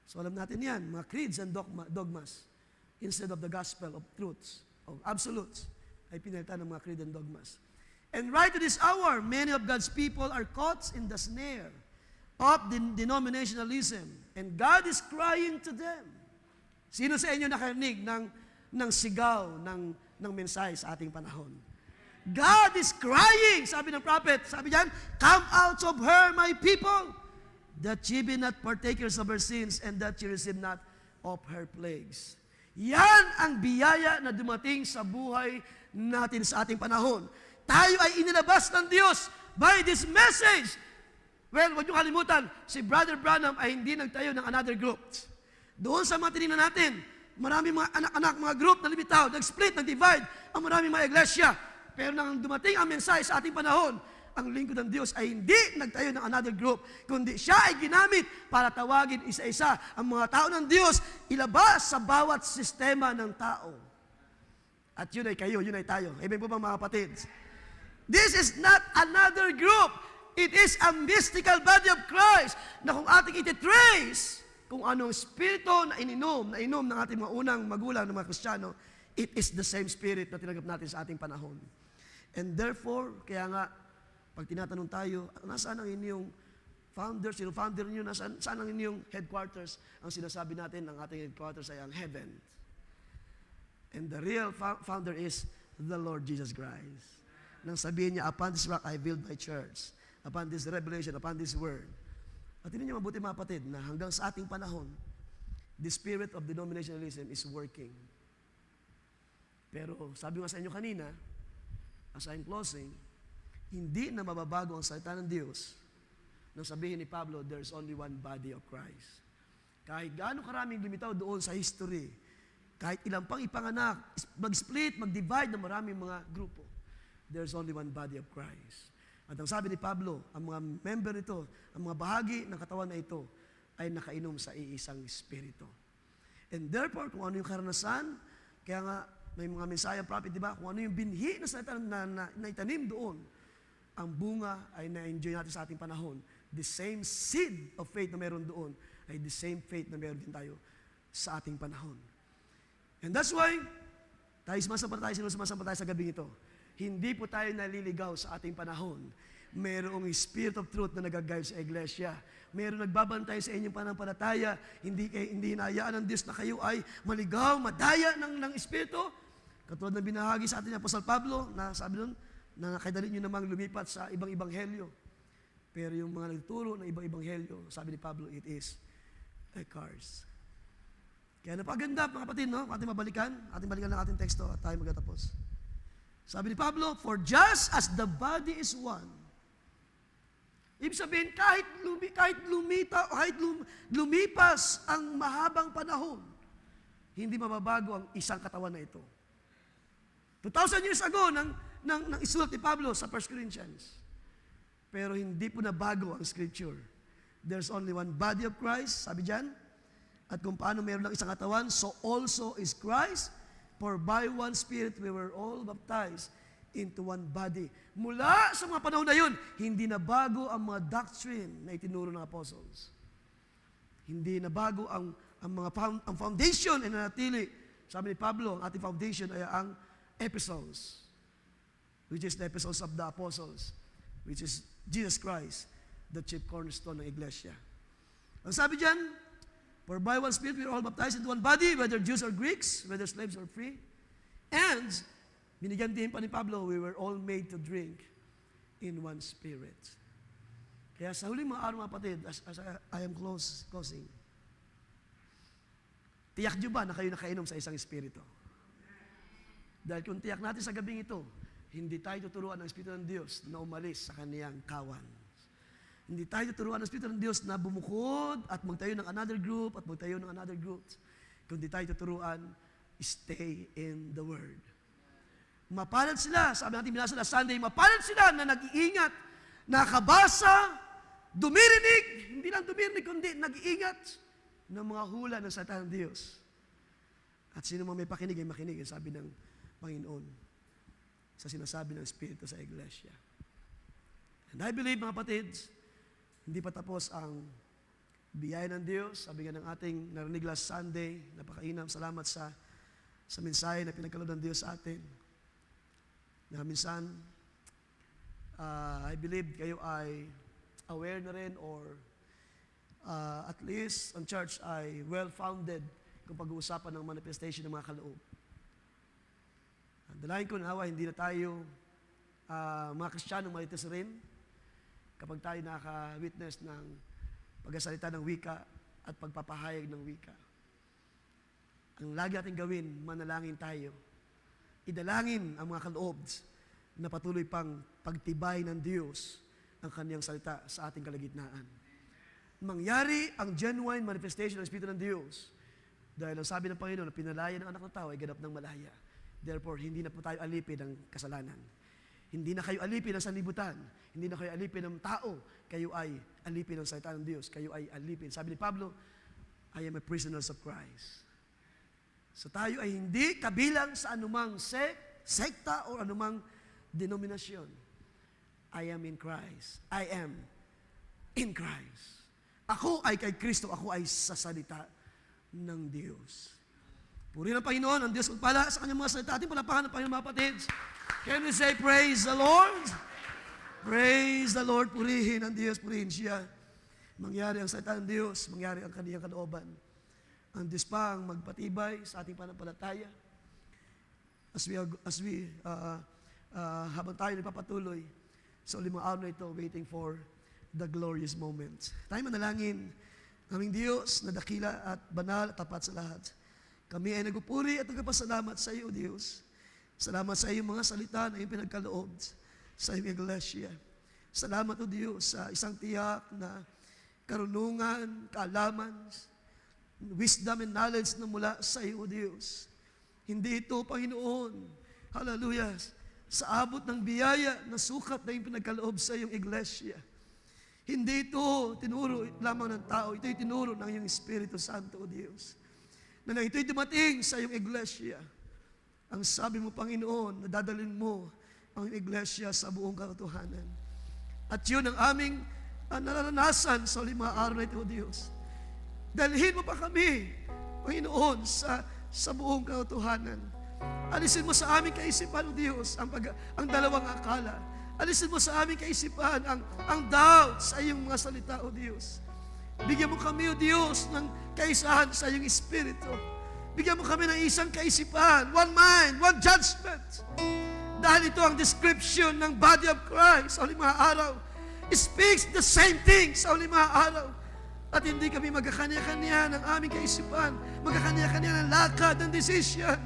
So alam natin yan, mga creeds and dogmas instead of the gospel of truths, of absolutes, ay pinalitan ng mga creed and dogmas. And right to this hour, many of God's people are caught in the snare of denominationalism. And God is crying to them. Sino sa inyo nakarinig ng sigaw ng mensahe sa ating panahon? God is crying, sabi ng prophet, sabi niyan, come out of her, my people, that ye be not partakers of her sins, and that ye receive not of her plagues. Yan ang biyaya na dumating sa buhay natin sa ating panahon. Tayo ay inilabas ng Diyos by this message. Well, huwag niyo kalimutan, si Brother Branham ay hindi nagtayo ng another group. Doon sa mga tinignan natin, maraming mga anak-anak, mga group na limitaw, nag-split, nag-divide, ang maraming mga iglesia. Pero nang dumating ang mensahe sa ating panahon, ang lingkod ng Diyos ay hindi nagtayo ng another group, kundi siya ay ginamit para tawagin isa-isa ang mga tao ng Diyos, ilabas sa bawat sistema ng tao. At yun ay kayo, yun ay tayo. Amen po ba mga kapatid? This is not another group. It is a mystical body of Christ na kung ating ititrace kung anong spirito na ininom ng ating mga unang magulang ng mga Kristiyano, it is the same spirit na tinanggap natin sa ating panahon. And therefore, kaya nga, pag tinatanong tayo, nasaan ang inyong founder? Sino founder niyo? Saan ang inyong headquarters? Ang sinasabi natin, ang ating headquarters ay ang heaven. And the real founder is the Lord Jesus Christ. Nang sabihin niya, upon this rock I build my church. Upon this revelation, upon this word. At hindi niyo mabuti mga kapatid na hanggang sa ating panahon, the spirit of denominationalism is working. Pero sabi nga sa inyo kanina, as I'm closing, hindi na mababago ang salita ng Diyos nang sabihin ni Pablo, there's only one body of Christ. Kahit gaano karaming lumitaw doon sa history, kahit ilang pang ipanganak, mag-split, mag-divide ng maraming mga grupo, there's only one body of Christ. At ang sabi ni Pablo, ang mga member nito, ang mga bahagi ng katawan na ito, ay nakainom sa iisang espiritu. And therefore, kung ano yung karanasan, kaya nga, may mga Messiah prophet, di ba? Kung ano yung binhi na salita na itanim doon, ang bunga ay na-enjoy natin sa ating panahon. The same seed of faith na meron doon ay the same faith na meron din tayo sa ating panahon. And that's why, tayo sumasampalataya sa gabing ito. Hindi po tayo naliligaw sa ating panahon. Mayroong Spirit of Truth na nag-guide sa iglesia. Mayroong nagbabantay sa inyong pananampalataya. Hindi hinayaan ng Diyos na kayo ay maligaw, madaya ng Espiritu. Katulad ng binahagi sa atin ni Apostol Pablo, na sabi doon, na nakadali nyo namang lumipat sa ibang ibanghelyo. Pero yung mga nagturo ng ibang ibanghelyo, sabi ni Pablo, it is a curse. Kaya napaganda, mga kapatid, no? Ating balikan lang ating teksto at tayo magtatapos. Sabi ni Pablo, for just as the body is one. Ibig sabihin, kahit lumipas ang mahabang panahon, hindi mababago ang isang katawan na ito. 2,000 years ago, nang isulat ni Pablo sa 1 Corinthians. Pero hindi po nabago ang scripture. There's only one body of Christ, sabi dyan. At kung paano mayroon lang isang katawan, so also is Christ. For by one Spirit we were all baptized into one body. Mula sa mga panahon na yun, hindi na bago ang mga doctrine na itinuro ng apostles. Hindi na bago ang foundation ay nanatili. Sabi ni Pablo, ang ating foundation ay ang epistles, which is the epistles of the apostles, which is Jesus Christ, the chief cornerstone ng iglesia. Ang sabi dyan, for by one Spirit we are all baptized into one body, whether Jews or Greeks, whether slaves or free. And, binigyan din pa ni Pablo, we were all made to drink in one Spirit. Kaya sa huling mga araw, mga kapatid, as I am closing, tiyak nyo ba na kayo nakainom sa isang Espiritu? Dahil kung tiyak natin sa gabing ito, hindi tayo tuturuan ng Espiritu ng Diyos na umalis sa kaniyang kawan. Hindi tayo tuturuan ng Espiritu ng Diyos na bumukod at magtayo ng another group at magtayo ng another group. Kundi tayo tuturuan, stay in the Word. Mapalad sila, sabi natin binasa na Sunday, mapalad sila na nag-iingat, nakabasa, dumirinig, hindi lang dumirinig, kundi nag-iingat ng mga hula ng salita ng Diyos. At sino man may pakinig ay makinig, sabi ng Panginoon sa sinasabi ng Espiritu sa Iglesia. And I believe, mga kapatids, hindi pa tapos ang biyaya ng Diyos. Sabi nga ng ating narinig last Sunday, napakainam, salamat sa mensahe na pinagkaloob ng Diyos sa atin. Na minsan, I believe kayo ay aware na rin or at least ang church ay well-founded kung pag-uusapan ng manifestation ng mga kaloob. Dalayan ko na hindi na tayo mga Kristiyanong malitis rin kapag tayo naka-witness ng pagsasalita ng wika at pagpapahayag ng wika. Ang lagi natin gawin, manalangin tayo. Idalangin ang mga kaloob na patuloy pang pagtibay ng Diyos ang kaniyang salita sa ating kalagitnaan. Mangyari ang genuine manifestation ng Espiritu ng Diyos dahil ang sabi ng Panginoon na pinalaya ng anak ng tao ay ganap ng malaya. Therefore, hindi na po tayo alipin ng kasalanan. Hindi na kayo alipin ng sanlibutan. Hindi na kayo alipin ng tao. Kayo ay alipin ng salita ng Diyos. Kayo ay alipin. Sabi ni Pablo, I am a prisoner of Christ. So tayo ay hindi kabilang sa anumang sekta o anumang denominasyon. I am in Christ. I am in Christ. Ako ay kay Kristo. Ako ay sa salita ng Diyos. Purihin ang Panginoon, ang Diyos pala sa kanyang mga salita. Ating palapakan ng Panginoon, mga kapatid. Can we say, praise the Lord? Praise the Lord. Purihin ang Diyos, purihin siya. Mangyari ang salita ng Diyos, mangyari ang kaniyang kalooban. Ang Diyos pa ang magpatibay sa ating panampalataya. Habang tayo nagpapatuloy sa ulimang araw na ito, waiting for the glorious moment. Tayo manalangin, aming Diyos na dakila at banal at tapat sa lahat. Kami ay nagpupuri at nagpapasalamat sa iyo, Diyos. Salamat sa iyong mga salita na iyong pinagkaloob sa iyong iglesia. Salamat, O Diyos, sa isang tiyak na karunungan, kaalaman, wisdom and knowledge na mula sa iyo, O Diyos. Hindi ito, Panginoon, hallelujah, sa abot ng biyaya na sukat na iyong pinagkaloob sa iyong iglesia. Hindi ito tinuro lamang ng tao, ito'y tinuro ng iyong Espiritu Santo, O Diyos. Na ito'y dumating sa iyong iglesia. Ang sabi mo, Panginoon, na dadalhin mo ang iglesia sa buong katotohanan. At yun ang aming nararanasan sa limang araw na ito, O Diyos. Dalhin mo pa kami, Panginoon, sa buong katotohanan. Alisin mo sa aming kaisipan, O Diyos, ang dalawang akala. Alisin mo sa aming kaisipan ang doubt sa iyong mga salita, O Diyos. Bigyan mo kami, O Diyos, ng kaisahan sa iyong Espiritu. Bigyan mo kami ng isang kaisipan, one mind, one judgment. Dahil ito ang description ng body of Christ sa uling mga araw. It speaks the same thing sa uling mga araw. At hindi kami magkakanya-kanya ng aming kaisipan, magkakanya-kanya ng lakad, ng decision,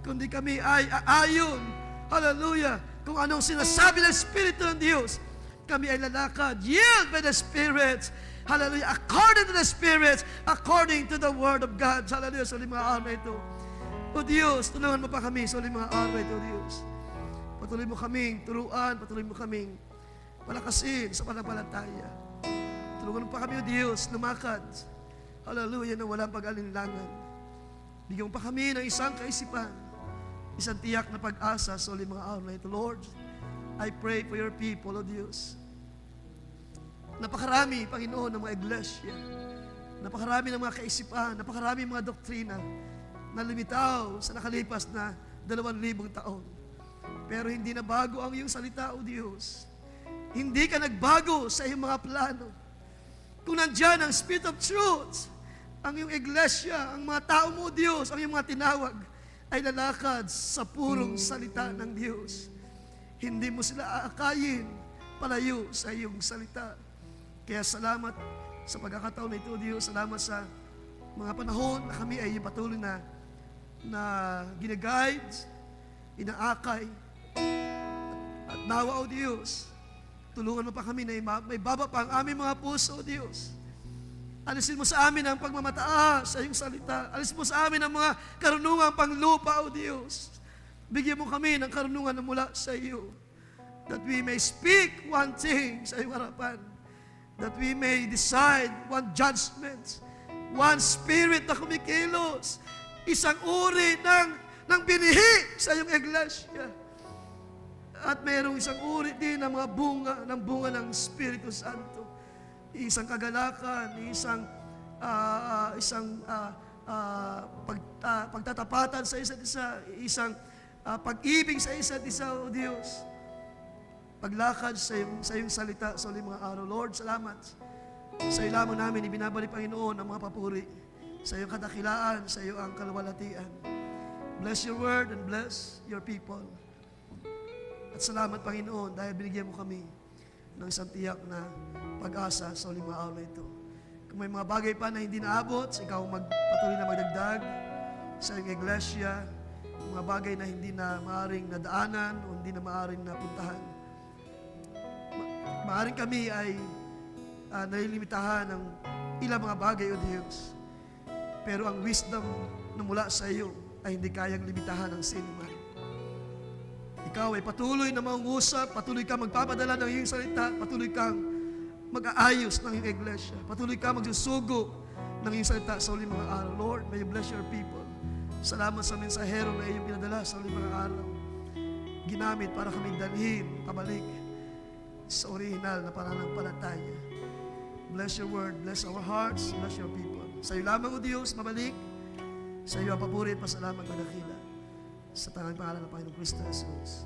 kundi kami ay aayon, hallelujah, kung anong sinasabi ng Espiritu ng Diyos. Kami ay lalakad, yield by the Spirit, hallelujah, according to the Spirit, according to the Word of God, hallelujah, sa mga araw na ito. O Diyos, tulungan mo pa kami sa mga araw na ito, Diyos. Patuloy mo kaming turuan, patuloy mo kaming palakasin sa pananampalataya. Tulungan mo pa kami, O Diyos, lumakad. Hallelujah, na walang pag-alinlangan. Bigyan mo pa kami ng isang kaisipan, isang tiyak na pag-asa sa mga araw na ito. Lord, I pray for your people, O Diyos. Napakarami, Panginoon, ng mga iglesia. Napakarami ng mga kaisipan, napakarami ng mga doktrina na lumitaw sa nakalipas na 2,000 taon. Pero hindi na bago ang iyong salita, O Diyos. Hindi ka nagbago sa iyong mga plano. Kung nandyan ang Spirit of Truth, ang iyong iglesia, ang mga tao mo, Diyos, ang iyong mga tinawag, ay lalakad sa purong salita ng Diyos. Hindi mo sila aakayin palayo sa iyong salita. Kaya salamat sa pagkakataon na ito, Diyos. Salamat sa mga panahon na kami ay patuloy na ginaguide, inaakay. At nawa, O Diyos, tulungan mo pa kami na may baba pa ang aming mga puso, O Diyos. Alisin mo sa amin ang pagmamataas sa iyong salita. Alisin mo sa amin ang mga karunungan panglupa, O Diyos. Bigyan mo kami ng karunungan na mula sa iyo. That we may speak one thing sa iyong harapan. That we may decide one judgment. One spirit na kumikilos. Isang uri ng binihi sa iyong iglesia. At mayroong isang uri din ng mga bunga ng Espiritu Santo. Isang kagalakan, isang pagtatapatan sa isa't isa, isang pag-ibig sa isa't isa, O Diyos. Paglakad sa iyong salita sa uling mga araw. Lord, salamat. Sa iyo lamang namin ibinabalik, Panginoon, ang mga papuri. Sa iyong kadakilaan, sa iyo ang kaluwalhatian. Bless your word and bless your people. At salamat, Panginoon, dahil binigyan mo kami ng isang tiyak na pag-asa sa uling mga araw na ito. Kung may mga bagay pa na hindi naabot, ikaw patuloy na magdagdag sa iyong iglesia, mga bagay na hindi na maaring nadaanan o hindi na maaring napuntahan. Maaring kami ay nalilimitahan ng ilang mga bagay, O Diyos. Pero ang wisdom na mula sa iyo ay hindi kayang limitahan ng sinuman. Ikaw ay patuloy na mangungusap, patuloy kang magpapadala ng iyong salita, patuloy kang mag-aayos ng iyong iglesia, patuloy kang magsusugo ng iyong salita sa uling mga araw. Lord, may you bless your people. Salamat sa mensahero na iyong pinadala sa uling mga araw. Ginamit para kaming dalhin, pabalik sa original na pananampalataya. Bless your word, bless our hearts, bless your people. Sa iyo lamang, O Diyos, mabalik. Sa iyo ang papuri at pasalamat na dakila. Sa tangang pangalan ng Panginoong Kristo Jesus.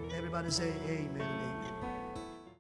Everybody say amen and amen.